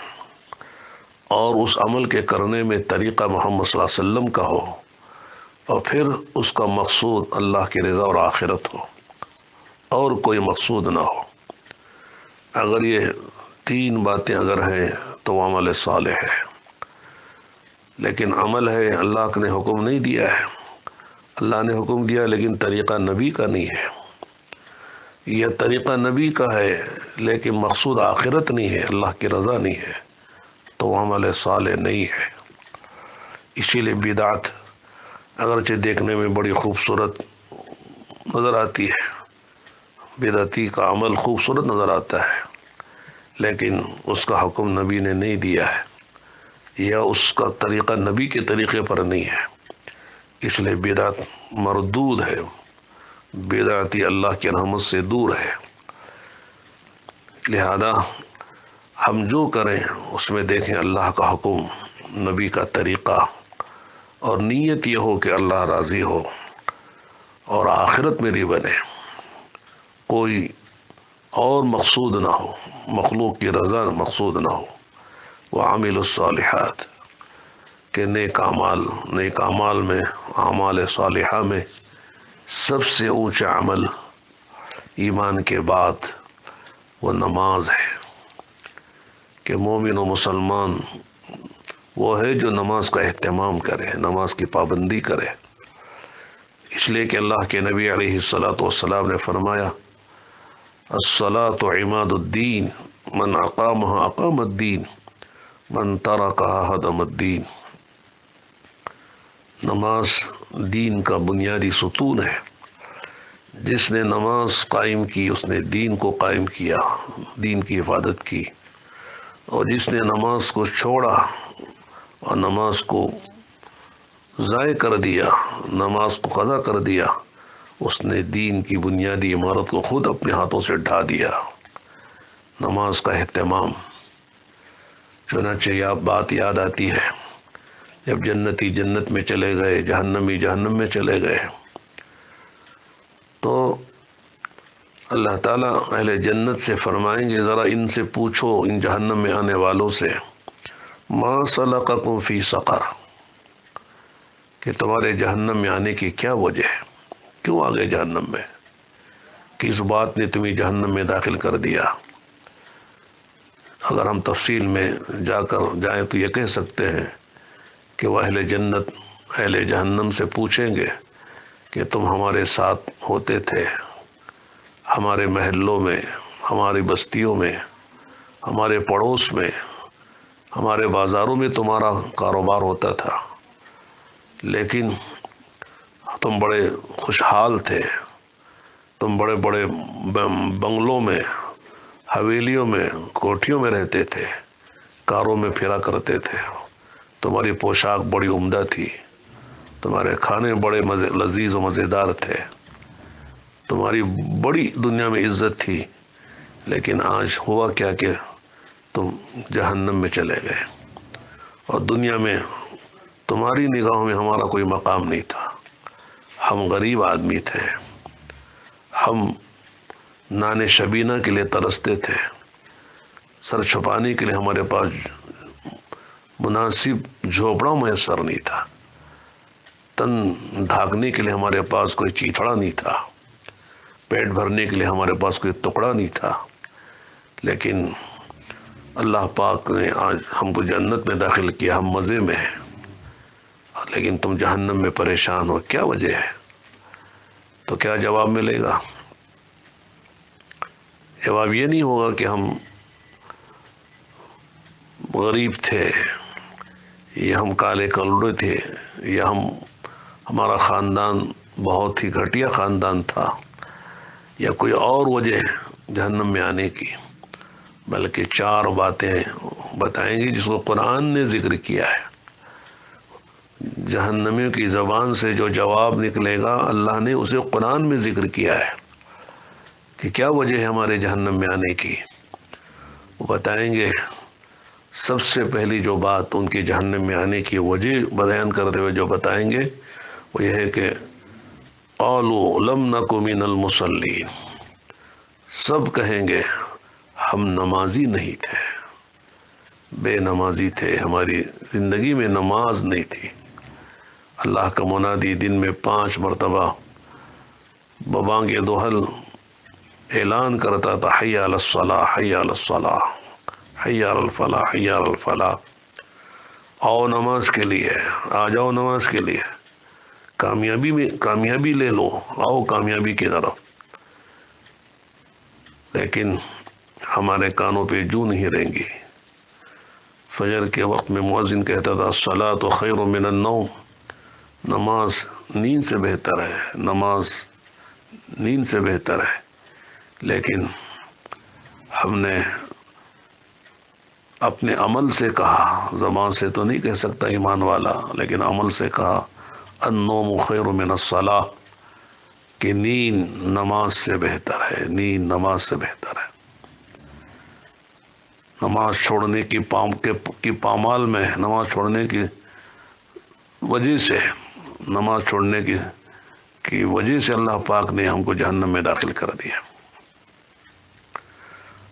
اور اس عمل کے کرنے میں طریقہ محمد صلی اللہ علیہ وسلم کا ہو، اور پھر اس کا مقصود اللہ کی رضا اور آخرت ہو، اور کوئی مقصود نہ ہو۔ اگر یہ تین باتیں اگر ہیں تو وہ عمل صالح ہے۔ لیکن عمل ہے اللہ نے حکم نہیں دیا ہے، اللہ نے حکم دیا لیکن طریقہ نبی کا نہیں ہے، یہ طریقہ نبی کا ہے لیکن مقصود آخرت نہیں ہے، اللہ کی رضا نہیں ہے، تو وہ عمل صالح نہیں ہے۔ اسی لیے بدعت اگرچہ دیکھنے میں بڑی خوبصورت نظر آتی ہے، بدعتی کا عمل خوبصورت نظر آتا ہے، لیکن اس کا حکم نبی نے نہیں دیا ہے، یا اس کا طریقہ نبی کے طریقے پر نہیں ہے، اس لیے بدعت مردود ہے، بدعتی اللہ کی رحمت سے دور ہے۔ لہذا ہم جو کریں اس میں دیکھیں اللہ کا حکم، نبی کا طریقہ، اور نیت یہ ہو کہ اللہ راضی ہو اور آخرت میری بنے، کوئی اور مقصود نہ ہو، مخلوق کی رضا مقصود نہ ہو۔ وعمل الصالحات کہ نیک اعمال میں، اعمال صالحہ میں سب سے اونچا عمل ایمان کے بعد وہ نماز ہے، کہ مومن و مسلمان وہ ہے جو نماز کا اہتمام کرے، نماز کی پابندی کرے۔ اس لیے کہ اللہ کے نبی علیہ الصلاۃ والسلام نے فرمایا الصلاۃ عماد الدین، من اقامها اقام الدین، من ترکها ہدم الدین۔ نماز دین کا بنیادی ستون ہے، جس نے نماز قائم کی اس نے دین کو قائم کیا، دین کی حفاظت کی، اور جس نے نماز کو چھوڑا اور نماز کو ضائع کر دیا، نماز کو قضا کر دیا، اس نے دین کی بنیادی عمارت کو خود اپنے ہاتھوں سے ڈھا دیا۔ نماز کا اہتمام، چنانچہ یہ بات یاد آتی ہے جب جنتی جنت میں چلے گئے، جہنمی جہنم میں چلے گئے، تو اللہ تعالیٰ اہل جنت سے فرمائیں گے ذرا ان سے پوچھو، ان جہنم میں آنے والوں سے، ما سلککم فی سقر، کہ تمہارے جہنم میں آنے کی کیا وجہ ہے، کیوں آ گئے جہنم میں، کس بات نے تمہیں جہنم میں داخل کر دیا۔ اگر ہم تفصیل میں جائیں تو یہ کہہ سکتے ہیں کہ وہ اہل جنت اہل جہنم سے پوچھیں گے کہ تم ہمارے ساتھ ہوتے تھے، ہمارے محلوں میں، ہماری بستیوں میں، ہمارے پڑوس میں، ہمارے بازاروں میں تمہارا کاروبار ہوتا تھا، لیکن تم بڑے خوشحال تھے، تم بڑے بڑے بنگلوں میں، حویلیوں میں، کوٹھیوں میں رہتے تھے، کاروں میں پھرا کرتے تھے، تمہاری پوشاک بڑی عمدہ تھی، تمہارے کھانے بڑے لذیذ و مزیدار تھے، تمہاری بڑی دنیا میں عزت تھی، لیکن آج ہوا کیا کہ تم جہنم میں چلے گئے، اور دنیا میں تمہاری نگاہوں میں ہمارا کوئی مقام نہیں تھا، ہم غریب آدمی تھے، ہم نان شبینہ کے لیے ترستے تھے، سر چھپانے کے لیے ہمارے پاس مناسب جھوپڑا میسر نہیں تھا، تن ڈھانکنے کے لیے ہمارے پاس کوئی چیتھڑا نہیں تھا، پیٹ بھرنے کے لیے ہمارے پاس کوئی ٹکڑا نہیں تھا، لیکن اللہ پاک نے آج ہم کو جنت میں داخل کیا، ہم مزے میں ہیں، لیکن تم جہنم میں پریشان ہو، کیا وجہ ہے؟ تو کیا جواب ملے گا؟ جواب یہ نہیں ہوگا کہ ہم غریب تھے، یا ہم کالے کلڑے تھے، یا ہمارا خاندان بہت ہی گھٹیا خاندان تھا، یا کوئی اور وجہ جہنم میں آنے کی، بلکہ 4 باتیں بتائیں گے جس کو قرآن نے ذکر کیا ہے۔ جہنمیوں کی زبان سے جو جواب نکلے گا اللہ نے اسے قرآن میں ذکر کیا ہے کہ کیا وجہ ہے ہمارے جہنم میں آنے کی، وہ بتائیں گے۔ سب سے پہلی جو بات ان کے جہنم میں آنے کی وجہ بیان کرتے ہوئے جو بتائیں گے وہ یہ ہے کہ قالوا لم نک من المصلین، سب کہیں گے ہم نمازی نہیں تھے، بے نمازی تھے، ہماری زندگی میں نماز نہیں تھی۔ اللہ کا منادی دن میں 5 مرتبہ ببانگ دوہل اعلان کرتا تھا، حی علی الصلاح، حی علی الصلاح، حی علی الفلاح، حی علی الفلاح، آؤ نماز کے لیے، آ جاؤ نماز کے لیے، کامیابی لے لو، آؤ کامیابی کی طرف۔ لیکن ہمارے کانوں پہ جوں نہیں رہیں گی۔ فجر کے وقت میں مؤذن کہتا تھا الصلاۃ خیر من النوم، نماز نیند سے بہتر ہے، نماز نیند سے بہتر ہے، لیکن ہم نے اپنے عمل سے کہا، زبان سے تو نہیں کہہ سکتا ایمان والا، لیکن عمل سے کہا النوم خیر من الصلاۃ، کہ نیند نماز سے بہتر ہے، نیند نماز سے بہتر ہے۔ نماز چھوڑنے کی پامال میں، نماز چھوڑنے کی وجہ سے، نماز چھوڑنے کی وجہ سے اللہ پاک نے ہم کو جہنم میں داخل کر دیا۔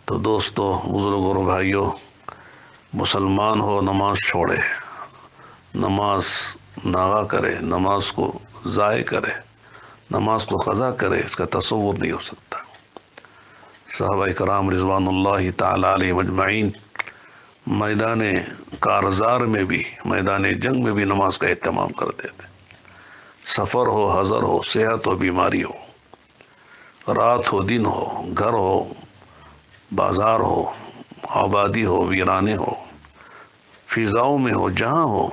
تو دوستو، بزرگوں اور بھائیوں، مسلمان ہو نماز چھوڑے، نماز ناغا کرے، نماز کو ضائع کرے، نماز کو قضا کرے، اس کا تصور نہیں ہو سکتا۔ صحابہ کرام رضوان اللہ تعالی علیہم اجمعین میدان کارزار میں بھی، میدان جنگ میں بھی نماز کا اہتمام کرتے تھے، سفر ہو، حضر ہو، صحت ہو، بیماری ہو، رات ہو، دن ہو، گھر ہو، بازار ہو، آبادی ہو، ویرانے ہو، فضاؤں میں ہو، جہاں ہو،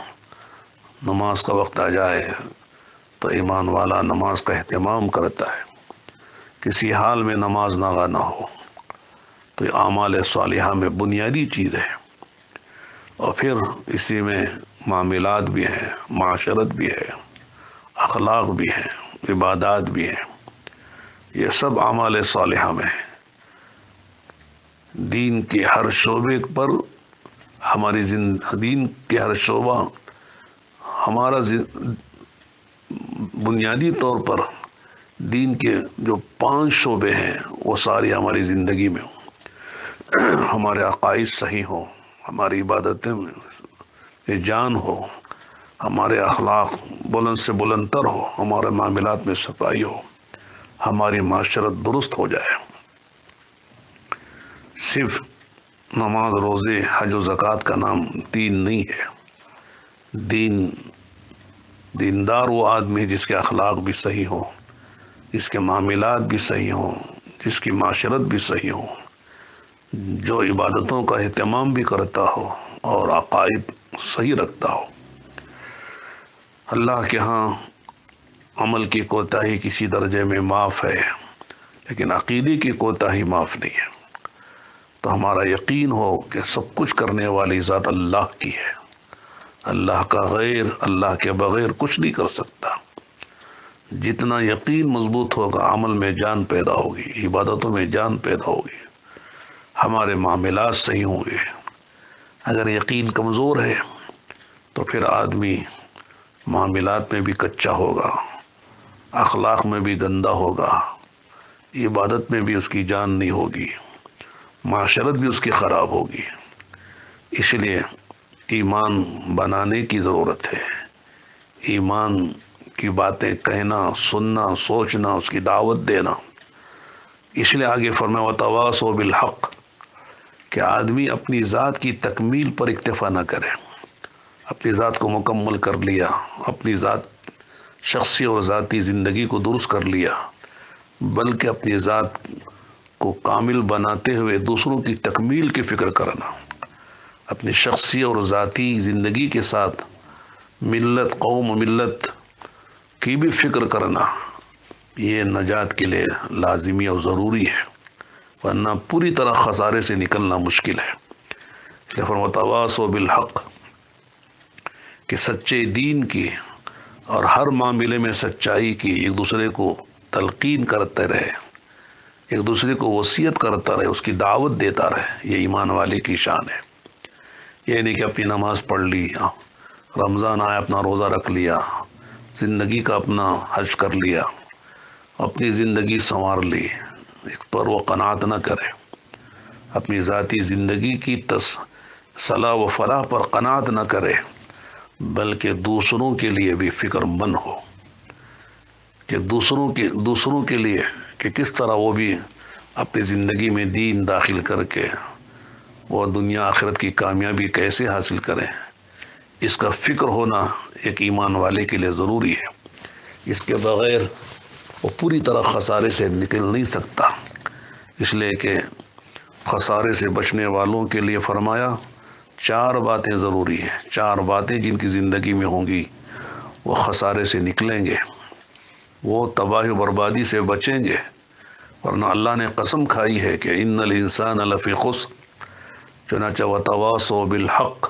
نماز کا وقت آ جائے تو ایمان والا نماز کا اہتمام کرتا ہے، کسی حال میں نماز ناغا نہ ہو۔ تو یہ اعمال صالحہ میں بنیادی چیز ہے، اور پھر اسی میں معاملات بھی ہیں، معاشرت بھی ہے، اخلاق بھی ہیں، عبادات بھی ہیں، یہ سب اعمال صالحہ میں ہیں۔ دین کے ہر شعبے پر ہماری دین کے ہر شعبہ ہمارا بنیادی طور پر دین کے جو 5 شعبے ہیں وہ ساری ہماری زندگی میں ہوں، ہمارے عقائد صحیح ہوں، ہماری عبادتیں میں جان ہو، ہمارے اخلاق بلند سے بلند تر ہو، ہمارے معاملات میں صفائی ہو، ہماری معاشرت درست ہو جائے۔ صرف نماز، روزے، حج و زکوٰۃ کا نام دین نہیں ہے۔ دیندار وہ آدمی ہے جس کے اخلاق بھی صحیح ہوں، جس کے معاملات بھی صحیح ہوں، جس کی معاشرت بھی صحیح ہو، جو عبادتوں کا اہتمام بھی کرتا ہو اور عقائد صحیح رکھتا ہو۔ اللہ کے ہاں عمل کی کوتاہی کسی درجے میں معاف ہے، لیکن عقیدے کی کوتاہی معاف نہیں ہے۔ تو ہمارا یقین ہو کہ سب کچھ کرنے والی ذات اللہ کی ہے، اللہ کا غیر، اللہ کے بغیر کچھ نہیں کر سکتا۔ جتنا یقین مضبوط ہوگا، عمل میں جان پیدا ہوگی، عبادتوں میں جان پیدا ہوگی، ہمارے معاملات صحیح ہوں گے۔ اگر یقین کمزور ہے تو پھر آدمی معاملات میں بھی کچا ہوگا، اخلاق میں بھی گندا ہوگا، عبادت میں بھی اس کی جان نہیں ہوگی، معاشرت بھی اس کی خراب ہوگی۔ اس لیے ایمان بنانے کی ضرورت ہے، ایمان کی باتیں کہنا، سننا، سوچنا، اس کی دعوت دینا۔ اس لیے آگے فرمایا وتواصوا بالحق، کہ آدمی اپنی ذات کی تکمیل پر اکتفا نہ کرے، اپنی ذات کو مکمل کر لیا، اپنی ذات شخصی اور ذاتی زندگی کو درست کر لیا، بلکہ اپنی ذات کو کامل بناتے ہوئے دوسروں کی تکمیل کی فکر کرنا، اپنی شخصی اور ذاتی زندگی کے ساتھ ملت، قوم و ملت کی بھی فکر کرنا، یہ نجات کے لیے لازمی اور ضروری ہے، ورنہ پوری طرح خسارے سے نکلنا مشکل ہے۔ اس لیے فرمایا وتواصوا بالحق، کہ سچے دین کی اور ہر معاملے میں سچائی کی ایک دوسرے کو تلقین کرتے رہے، ایک دوسرے کو وصیت کرتا رہے، اس کی دعوت دیتا رہے۔ یہ ایمان والے کی شان ہے۔ یہ نہیں کہ اپنی نماز پڑھ لی، رمضان آیا اپنا روزہ رکھ لیا، زندگی کا اپنا حج کر لیا، اپنی زندگی سنوار لی، ایک پر وہ قناعت نہ کرے، اپنی ذاتی زندگی کی صلاح و فلاح پر قناعت نہ کرے، بلکہ دوسروں کے لیے بھی فکر مند ہو، کہ دوسروں کے لیے کہ کس طرح وہ بھی اپنی زندگی میں دین داخل کر کے وہ دنیا آخرت کی کامیابی کیسے حاصل کریں، اس کا فکر ہونا ایک ایمان والے کے لیے ضروری ہے۔ اس کے بغیر وہ پوری طرح خسارے سے نکل نہیں سکتا۔ اس لیے کہ خسارے سے بچنے والوں کے لیے فرمایا 4 باتیں ضروری ہیں، 4 باتیں جن کی زندگی میں ہوں گی وہ خسارے سے نکلیں گے، وہ تباہی و بربادی سے بچیں گے۔ ورنہ اللہ نے قسم کھائی ہے کہ ان الانسان لفی خسر، چنانچہ وتواصوا بالحق،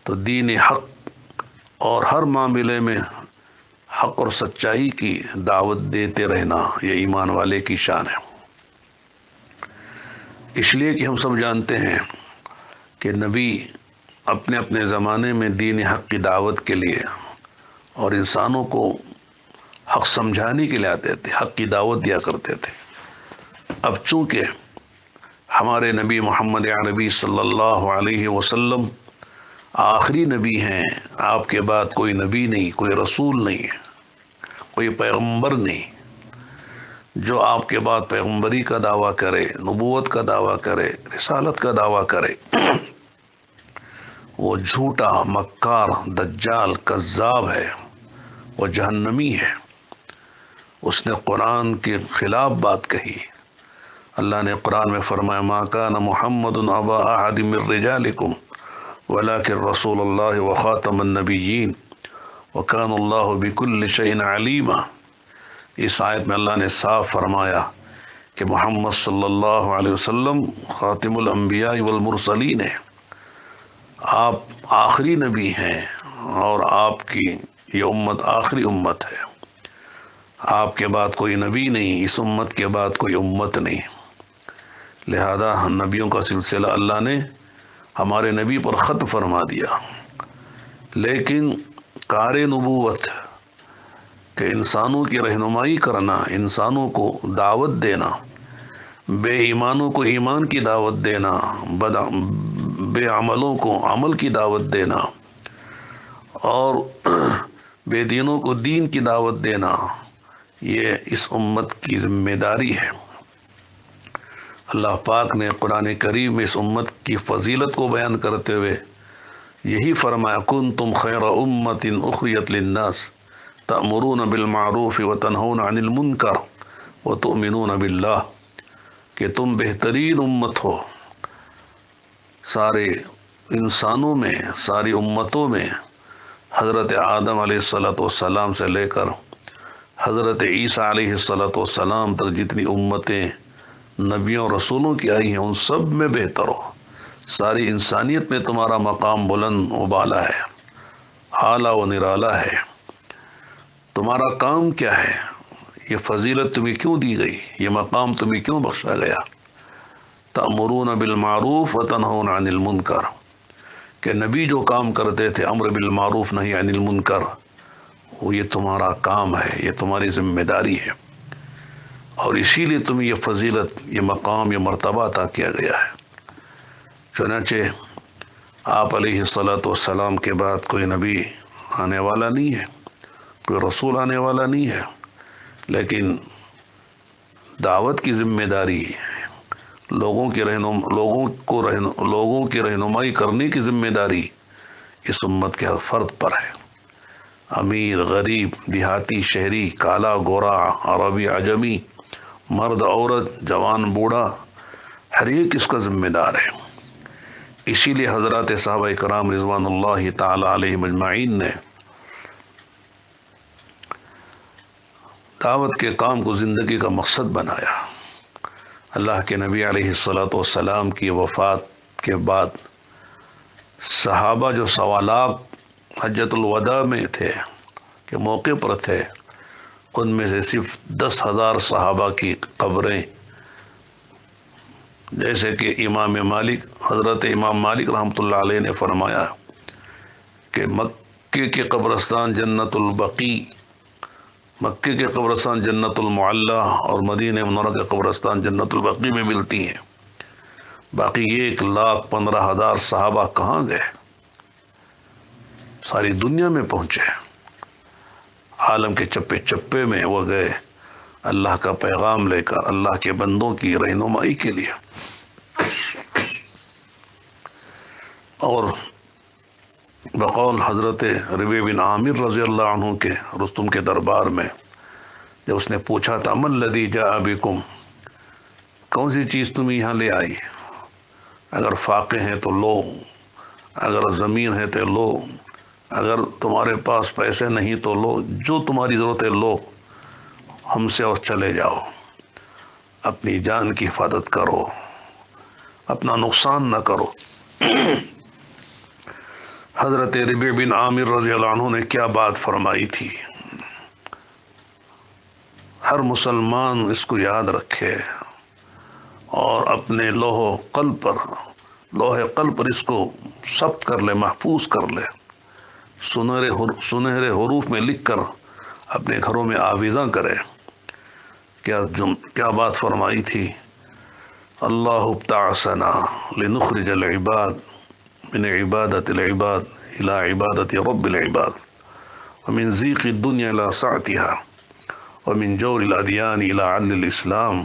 تو دین حق اور ہر معاملے میں حق اور سچائی کی دعوت دیتے رہنا، یہ ایمان والے کی شان ہے۔ اس لیے کہ ہم سب جانتے ہیں کہ نبی اپنے اپنے زمانے میں دین حق کی دعوت کے لیے اور انسانوں کو حق سمجھانے کے لیے آتے تھے، حق کی دعوت دیا کرتے تھے۔ اب چونکہ ہمارے نبی محمد عربی صلی اللہ علیہ وسلم آخری نبی ہیں، آپ کے بعد کوئی نبی نہیں، کوئی رسول نہیں، کوئی پیغمبر نہیں، جو آپ کے بعد پیغمبری کا دعویٰ کرے، نبوت کا دعویٰ کرے، رسالت کا دعویٰ کرے، وہ جھوٹا، مکار، دجال، کذاب ہے، وہ جہنمی ہے۔ اس نے قرآن کے خلاف بات کہی۔ اللہ نے قرآن میں فرمایا ما کان محمد ابا احد من رجالکم ولکن رسول اللہ وخاتم النبیین وکان اللہ بکل شیء علیما۔ اس آیت میں اللہ نے صاف فرمایا کہ محمد صلی اللہ علیہ وسلم خاتم الانبیاء والمرسلین ہیں، آپ آخری نبی ہیں اور آپ کی یہ امت آخری امت ہے، آپ کے بعد کوئی نبی نہیں، اس امت کے بعد کوئی امت نہیں۔ لہذا نبیوں کا سلسلہ اللہ نے ہمارے نبی پر ختم فرما دیا، لیکن کار نبوت کہ انسانوں کی رہنمائی کرنا، انسانوں کو دعوت دینا، بے ایمانوں کو ایمان کی دعوت دینا، بے عملوں کو عمل کی دعوت دینا، اور بے دینوں کو دین کی دعوت دینا، یہ اس امت کی ذمہ داری ہے۔ اللہ پاک نے قرآن کریم میں اس امت کی فضیلت کو بیان کرتے ہوئے یہی فرمایا کنتم خیر امت اخرجت للناس تأمرون بالمعروف وتنہون عن المنکر وتؤمنون باللہ، کہ تم بہترین امت ہو سارے انسانوں میں، ساری امتوں میں، حضرت آدم علیہ السلام سے لے کر حضرت عیسیٰ علیہ السلام تک جتنی امتیں نبیوں رسولوں کی آئی ہیں ان سب میں بہتر ہو، ساری انسانیت میں تمہارا مقام بلند و بالا ہے، اعلیٰ و نرالا ہے۔ تمہارا کام کیا ہے؟ یہ فضیلت تمہیں کیوں دی گئی؟ یہ مقام تمہیں کیوں بخشا گیا؟ تأمرون بالمعروف وتنہون عن المنکر، کہ نبی جو کام کرتے تھے امر بالمعروف نہی عن المنکر، وہ یہ تمہارا کام ہے، یہ تمہاری ذمہ داری ہے، اور اسی لیے تمہیں یہ فضیلت، یہ مقام، یہ مرتبہ عطا کیا گیا ہے۔ چنانچہ آپ علیہ الصلاۃ والسلام کے بعد کوئی نبی آنے والا نہیں ہے، کوئی رسول آنے والا نہیں ہے، لیکن دعوت کی ذمہ داری، لوگوں کی رہنمائی کرنے کی ذمہ داری اس امت کے ہر فرد پر ہے۔ امیر، غریب، دیہاتی، شہری، کالا، گورا، عربی، عجمی، مرد، عورت، جوان، بوڑھا، ہر ایک اس کا ذمہ دار ہے۔ اسی لیے حضرات صحابہ کرام رضوان اللہ تعالی علیہم اجمعین نے دعوت کے کام کو زندگی کا مقصد بنایا۔ اللہ کے نبی علیہ الصلاۃ والسلام کی وفات کے بعد صحابہ جو سوالات حجۃ الوداع میں تھے کے موقع پر تھے، ان میں سے صرف 10,000 صحابہ کی قبریں، جیسے کہ حضرت امام مالک رحمۃ اللہ علیہ نے فرمایا کہ مکے کے قبرستان جنت البقیع، مکے کے قبرستان جنت المعلی اور مدینہ منورہ کے قبرستان جنت البقیع میں ملتی ہیں، باقی 1,15,000 صحابہ کہاں گئے؟ ساری دنیا میں پہنچے، عالم کے چپے چپے میں وہ گئے اللہ کا پیغام لے کر، اللہ کے بندوں کی رہنمائی کے لیے۔ اور بقول حضرت ربیع بن عامر رضی اللہ عنہ کے رستم کے دربار میں جب اس نے پوچھا تھا من الذی جاء بکم، کون سی چیز تمہیں یہاں لے آئی؟ اگر فاقے ہیں تو لو، اگر زمین ہے تو لو، اگر تمہارے پاس پیسے نہیں تو لو، جو تمہاری ضرورت ہے لو، ہم سے اور چلے جاؤ، اپنی جان کی حفاظت کرو، اپنا نقصان نہ کرو۔ حضرت ربیع بن عامر رضی اللہ عنہ نے کیا بات فرمائی تھی، ہر مسلمان اس کو یاد رکھے اور اپنے لوح قلب پر اس کو ثبت کر لے، محفوظ کر لے، سنہرے حروف میں لکھ کر اپنے گھروں میں آویزاں کرے۔ کیا بات فرمائی تھی؟ اللہ ابتعثنا لنخرج العباد من عبادت العباد الى عبادت رب العباد ومن ضیق الدنیا الى سعتها ومن جور الادیان الى عدل الاسلام۔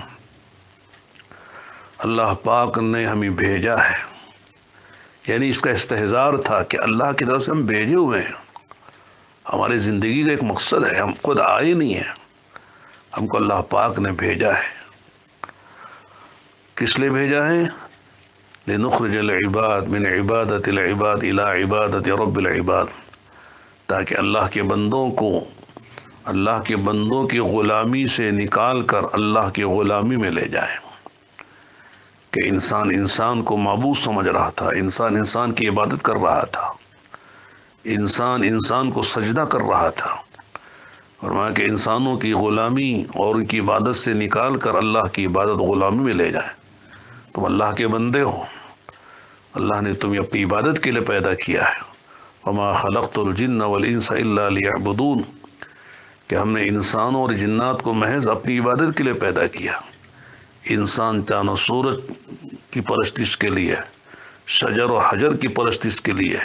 اللہ پاک نے ہمیں بھیجا ہے، یعنی اس کا استحضار تھا کہ اللہ کی طرف سے ہم بھیجے ہوئے ہیں، ہماری زندگی کا ایک مقصد ہے، ہم خود آئے نہیں ہیں، ہم کو اللہ پاک نے بھیجا ہے۔ کس لیے بھیجا ہے؟ لنخرج العباد من عبادت العباد الى عبادت رب العباد، تاکہ اللہ کے بندوں کی غلامی سے نکال کر اللہ کی غلامی میں لے جائے۔ کہ انسان کو معبود سمجھ رہا تھا، انسان کی عبادت کر رہا تھا، انسان کو سجدہ کر رہا تھا، فرمایا کہ انسانوں کی غلامی اور ان کی عبادت سے نکال کر اللہ کی عبادت غلامی میں لے جائے۔ تم اللہ کے بندے ہو، اللہ نے تمہیں اپنی عبادت کے لیے پیدا کیا ہے۔ وما خلقت الجن والانس الا لیعبدون، کہ ہم نے انسانوں اور جنات کو محض اپنی عبادت کے لیے پیدا کیا۔ انسان چاند و سورج کی پرستش کے لیے، شجر و حجر کی پرستش کے لیے،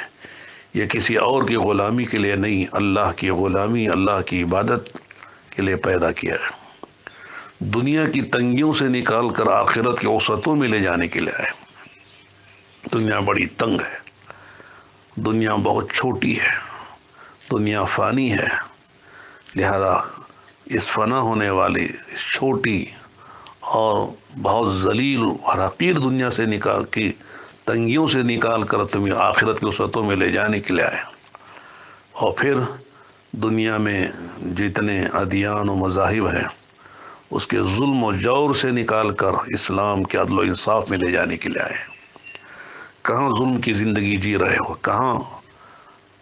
یہ کسی اور کی غلامی کے لیے نہیں، اللہ کی غلامی، اللہ کی عبادت کے لیے پیدا کیا ہے۔ دنیا کی تنگیوں سے نکال کر آخرت کی وسعتوں میں لے جانے کے لیے آئے۔ دنیا بڑی تنگ ہے، دنیا بہت چھوٹی ہے، دنیا فانی ہے، لہذا اس فنا ہونے والی اس چھوٹی اور بہت ذلیل اور حقیر دنیا سے نکال کی تنگیوں سے نکال کر تمہیں آخرت کی وسعتوں میں لے جانے کے لیے آئے۔ اور پھر دنیا میں جتنے ادیان و مذاہب ہیں اس کے ظلم و جور سے نکال کر اسلام کے عدل و انصاف میں لے جانے کے لیے آئے۔ کہاں ظلم کی زندگی جی رہے ہو، کہاں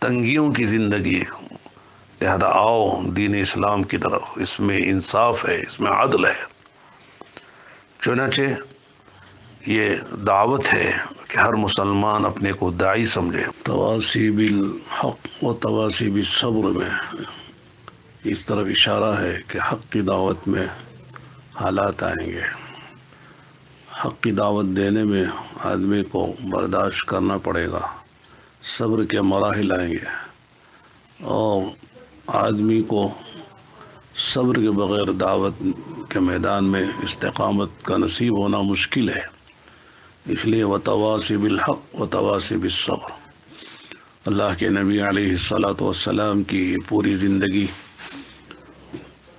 تنگیوں کی زندگی، لہذا آؤ دین اسلام کی طرف، اس میں انصاف ہے، اس میں عدل ہے۔ چنانچہ یہ دعوت ہے کہ ہر مسلمان اپنے کو داعی سمجھے۔ تواصی بالحق و تواصی بالصبر میں اس طرف اشارہ ہے کہ حق کی دعوت میں حالات آئیں گے، حق کی دعوت دینے میں آدمی کو برداشت کرنا پڑے گا، صبر کے مراحل آئیں گے، اور آدمی کو صبر کے بغیر دعوت کے میدان میں استقامت کا نصیب ہونا مشکل ہے۔ اس لیے وتواصی بالحق وتواصی بالصبر۔ اللہ کے نبی علیہ الصلاۃ والسلام کی پوری زندگی،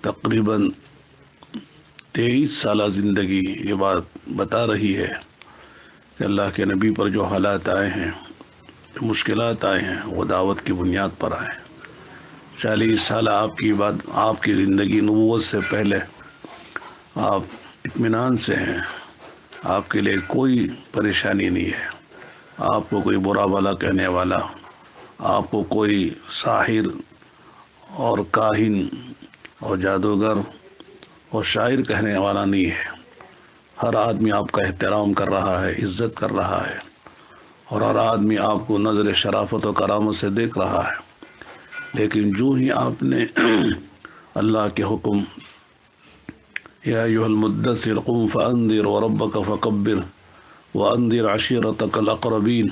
تقریباً 23 سالہ زندگی، یہ بات بتا رہی ہے کہ اللہ کے نبی پر جو حالات آئے ہیں، جو مشکلات آئے ہیں، وہ دعوت کی بنیاد پر آئے۔ 40 سالہ آپ کی زندگی نبوت سے پہلے آپ اطمینان سے ہیں، آپ کے لیے کوئی پریشانی نہیں ہے، آپ کو کوئی برا بھلا کہنے والا، آپ کو کوئی ساحر اور کاہن اور جادوگر اور شاعر کہنے والا نہیں ہے۔ ہر آدمی آپ کا احترام کر رہا ہے، عزت کر رہا ہے، اور ہر آدمی آپ کو نظر شرافت و کرامت سے دیکھ رہا ہے۔ لیکن جو ہی آپ نے اللہ کے حکم یا ایھا المدثر قم فانذر وربک فکبر وانذر عشیرتک الاقربین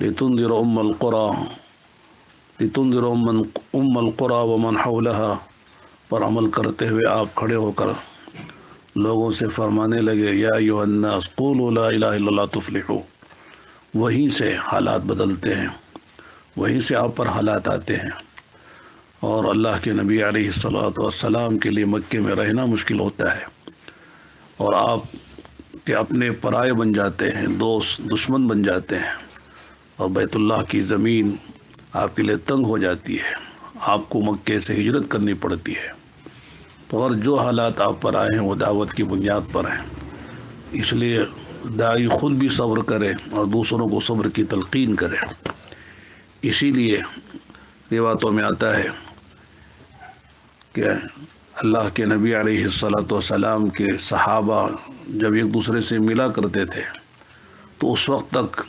لتنذر ام القرى ومن حولها پر عمل کرتے ہوئے آپ کھڑے ہو کر لوگوں سے فرمانے لگے یا ایھا الناس قولوا لا الہ الا اللہ تفلحوا۔ وہیں سے حالات بدلتے ہیں، وہیں سے آپ پر حالات آتے ہیں، اور اللہ کے نبی علیہ الصلاۃ والسلام کے لیے مکے میں رہنا مشکل ہوتا ہے، اور آپ کے اپنے پرائے بن جاتے ہیں، دوست دشمن بن جاتے ہیں، اور بیت اللہ کی زمین آپ کے لیے تنگ ہو جاتی ہے، آپ کو مکے سے ہجرت کرنی پڑتی ہے۔ تو اور جو حالات آپ پر آئے ہیں وہ دعوت کی بنیاد پر ہیں۔ اس لیے داعی خود بھی صبر کرے اور دوسروں کو صبر کی تلقین کرے۔ اسی لیے روایتوں میں آتا ہے کہ اللہ کے نبی علیہ الصلاۃ والسلام کے صحابہ جب ایک دوسرے سے ملا کرتے تھے تو اس وقت تک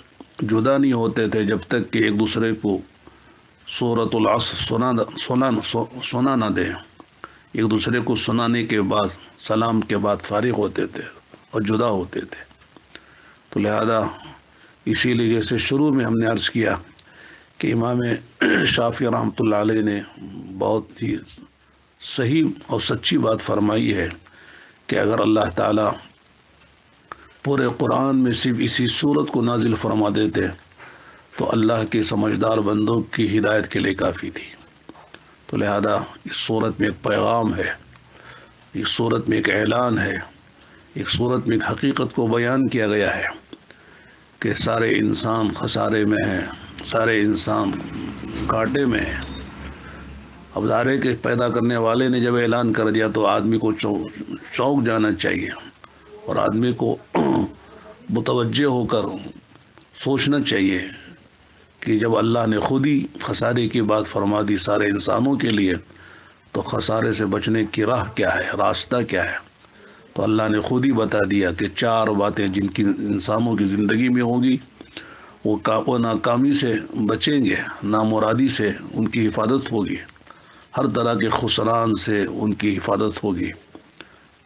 جدا نہیں ہوتے تھے جب تک کہ ایک دوسرے کو سورۃ العصر سنا نہ دیں۔ ایک دوسرے کو سنانے کے بعد سلام کے بعد فارغ ہوتے تھے اور جدا ہوتے تھے۔ تو لہذا اسی لیے جیسے شروع میں ہم نے عرض کیا کہ امام شافعی رحمۃ اللہ علیہ نے بہت ہی صحیح اور سچی بات فرمائی ہے کہ اگر اللہ تعالیٰ پورے قرآن میں صرف اسی صورت کو نازل فرما دیتے تو اللہ کے سمجھدار بندوں کی ہدایت کے لیے کافی تھی۔ تو لہذا اس صورت میں ایک پیغام ہے، اس صورت میں ایک اعلان ہے، ایک صورت میں ایک حقیقت کو بیان کیا گیا ہے کہ سارے انسان خسارے میں ہیں، سارے انسان گھاٹے میں ہیں۔ اب دارے کے پیدا کرنے والے نے جب اعلان کر دیا تو آدمی کو چونک جانا چاہیے، اور آدمی کو متوجہ ہو کر سوچنا چاہیے کہ جب اللہ نے خود ہی خسارے کی بات فرما دی سارے انسانوں کے لیے تو خسارے سے بچنے کی راہ کیا ہے، راستہ کیا ہے؟ تو اللہ نے خود ہی بتا دیا کہ 4 باتیں جن کی انسانوں کی زندگی میں ہوگی وہ ناکامی سے بچیں گے، نامرادی سے ان کی حفاظت ہوگی، ہر طرح کے خسران سے ان کی حفاظت ہوگی۔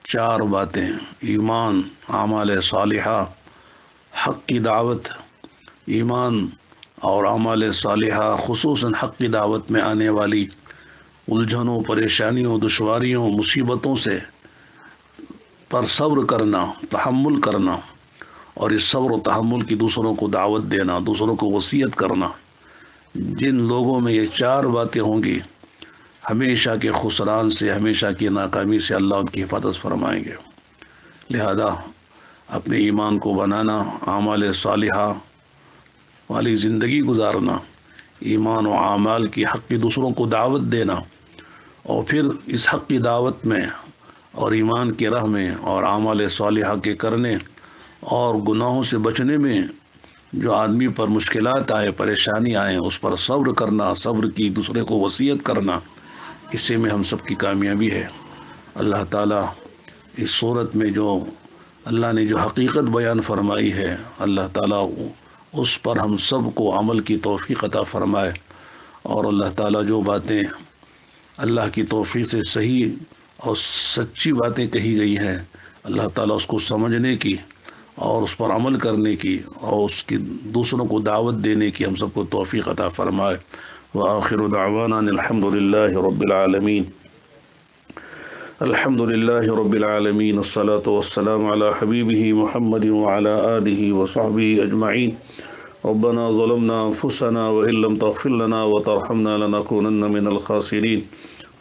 4 باتیں: ایمان، اعمال صالحہ، حق کی دعوت۔ ایمان اور اعمال صالحہ خصوصاً حق کی دعوت میں آنے والی الجھنوں، پریشانیوں، دشواریوں، مصیبتوں سے پر صبر کرنا، تحمل کرنا، اور اس صبر و تحمل کی دوسروں کو دعوت دینا، دوسروں کو وصیت کرنا۔ جن لوگوں میں یہ 4 باتیں ہوں گی ہمیشہ کے خسران سے، ہمیشہ کی ناکامی سے اللہ ان کی حفاظت فرمائیں گے۔ لہذا اپنے ایمان کو بنانا، اعمال صالحہ والی زندگی گزارنا، ایمان و اعمال کی حق کی دوسروں کو دعوت دینا، اور پھر اس حق کی دعوت میں اور ایمان کی راہ میں اور اعمال صالحہ کے کرنے اور گناہوں سے بچنے میں جو آدمی پر مشکلات آئے، پریشانی آئے، اس پر صبر کرنا، صبر کی دوسرے کو وصیت کرنا، اسی میں ہم سب کی کامیابی ہے۔ اللہ تعالیٰ اس صورت میں جو اللہ نے جو حقیقت بیان فرمائی ہے اللہ تعالیٰ اس پر ہم سب کو عمل کی توفیق عطا فرمائے، اور اللہ تعالیٰ جو باتیں اللہ کی توفیق سے صحیح اور سچی باتیں کہی گئی ہیں اللہ تعالیٰ اس کو سمجھنے کی اور اس پر عمل کرنے کی اور اس کی دوسروں کو دعوت دینے کی ہم سب کو توفیق عطا فرمائے۔ وآخر دعوانا الحمد للہ رب العالمین۔ الحمد للہ رب العالمین، الصلاة والسلام علی حبیبہ محمد وعلی آلہ وصحبہ اجمعین۔ ربنا ظلمنا انفسنا وإن لم تغفر لنا وترحمنا لنكونن من الخاسرين۔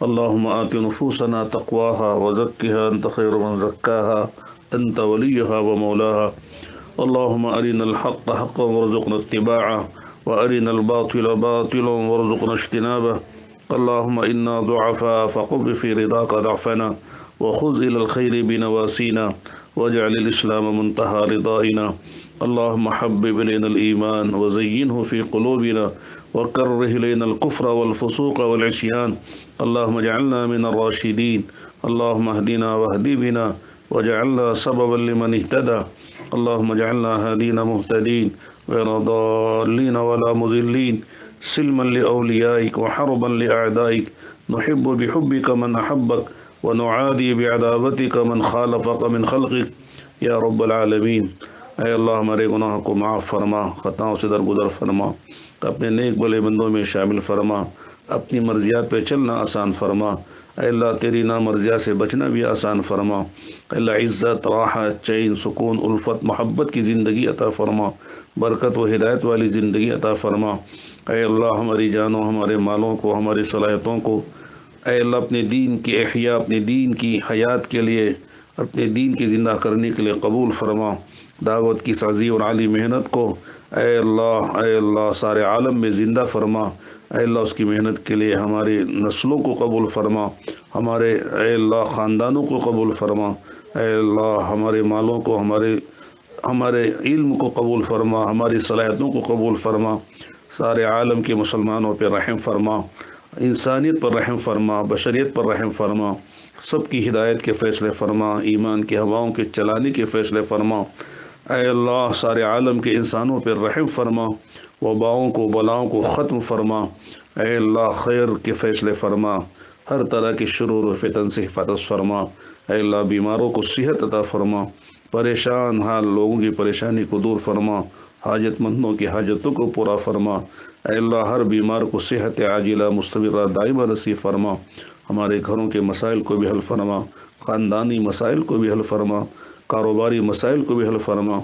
اللهم آت نفوسنا تقواها وزكها أنت خير من زكاها أنت وليها ومولاها۔ اللهم أرنا الحق حقا وارزقنا اتباعه وأرنا الباطل باطلا وارزقنا اجتنابه۔ اللهم إنا ضعفاء فقبل في رضاك ضعفنا وخذ إلى الخير بنواسينا واجعل الإسلام منتهى رضائنا۔ اللهم حبب إلينا الإيمان وزينه في قلوبنا وكره إلينا الكفر والفسوق والعصيان۔ اللهم اجعلنا من الراشدين، اللهم اهدنا واهد بنا واجعلنا سببا لمن اهتدى، اللهم اجعلنا هادين مهتدين غير ضالين ولا مضلين، سلما لأوليائك وحربا لأعدائك، نحب بحبك من أحبك ونعادي بعداوتك من خالفك من خلقك یا رب العالمین۔ اے اللہ ہمارے گناہ کو معاف فرما، خطاؤں سے درگزر فرما، اپنے نیک بھلے بندوں میں شامل فرما، اپنی مرضیات پہ چلنا آسان فرما۔ اے اللہ تیری نامرضیات سے بچنا بھی آسان فرما۔ اے اللہ عزت، راحت، چین، سکون، الفت، محبت کی زندگی عطا فرما، برکت و ہدایت والی زندگی عطا فرما۔ اے اللہ ہماری جانوں، ہمارے مالوں کو، ہماری صلاحیتوں کو اے اللہ اپنے دین کی احیاء، اپنے دین کی حیات کے لیے، اپنے دین کی زندہ کرنے کے لیے قبول فرما۔ دعوت کی سازی اور عالی محنت کو اے اللہ سارے عالم میں زندہ فرما۔ اے اللہ اس کی محنت کے لیے ہماری نسلوں کو قبول فرما، ہمارے اے اللہ خاندانوں کو قبول فرما۔ اے اللہ ہمارے مالوں کو، ہمارے علم کو قبول فرما، ہماری صلاحیتوں کو قبول فرما۔ سارے عالم کے مسلمانوں پہ رحم فرما، انسانیت پر رحم فرما، بشریت پر رحم فرما، سب کی ہدایت کے فیصلے فرما، ایمان کی ہواؤں کے چلانے کے فیصلے فرما۔ اے اللہ سارے عالم کے انسانوں پر رحم فرما، وباؤں کو، بلاؤں کو ختم فرما۔ اے اللہ خیر کے فیصلے فرما، ہر طرح کی شرور و فتن سے حفاظت فرما۔ اے اللہ بیماروں کو صحت عطا فرما، پریشان حال لوگوں کی پریشانی کو دور فرما، حاجت مندوں کی حاجتوں کو پورا فرما۔ اے اللہ ہر بیمار کو صحت عاجلہ مستمرہ دائمہ نصیب فرما۔ ہمارے گھروں کے مسائل کو بھی حل فرما، خاندانی مسائل کو بھی حل فرما، کاروباری مسائل کو بھی حل فرما۔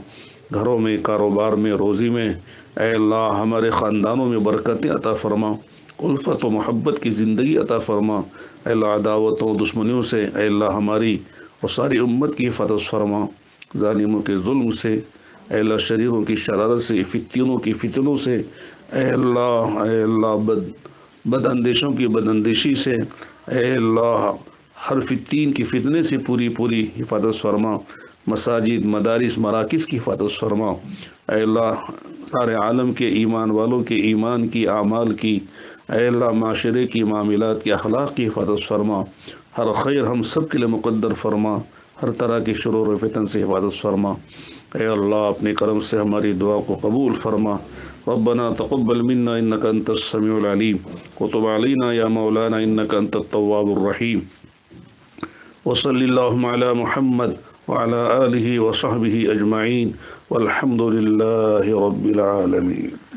گھروں میں، کاروبار میں، روزی میں اے اللہ ہمارے خاندانوں میں برکتیں عطا فرما، الفت و محبت کی زندگی عطا فرما۔ اے اللہ عداوتوں، دشمنیوں سے اے اللہ ہماری اور ساری امت کی حفاظت فرما، ظالموں کے ظلم سے اے اللہ، شریروں کی شرارت سے، فتنوں کی فتنوں سے اے اللہ بد اندیشوں کی بد اندیشی سے اے اللہ ہر فتین کی فتنے سے پوری حفاظت فرما۔ مساجد، مدارس، مراکز کی حفاظت فرما۔ اے اللہ سارے عالم کے ایمان والوں کے ایمان کی، اعمال کی اے اللہ معاشرے کی، معاملات کی، اخلاق کی حفاظت فرما۔ ہر خیر ہم سب کے لیے مقدر فرما، ہر طرح کی شرور و فتن سے حفاظت فرما۔ اے اللہ اپنے کرم سے ہماری دعا کو قبول فرما۔ ربنا تقبل منا انك انت السميع العليم وتب علينا يا مولانا انك انت التواب الرحيم وصلی اللہم علی محمد وعلى آلہ وصحبہ اجمعین والحمد للہ رب العالمین۔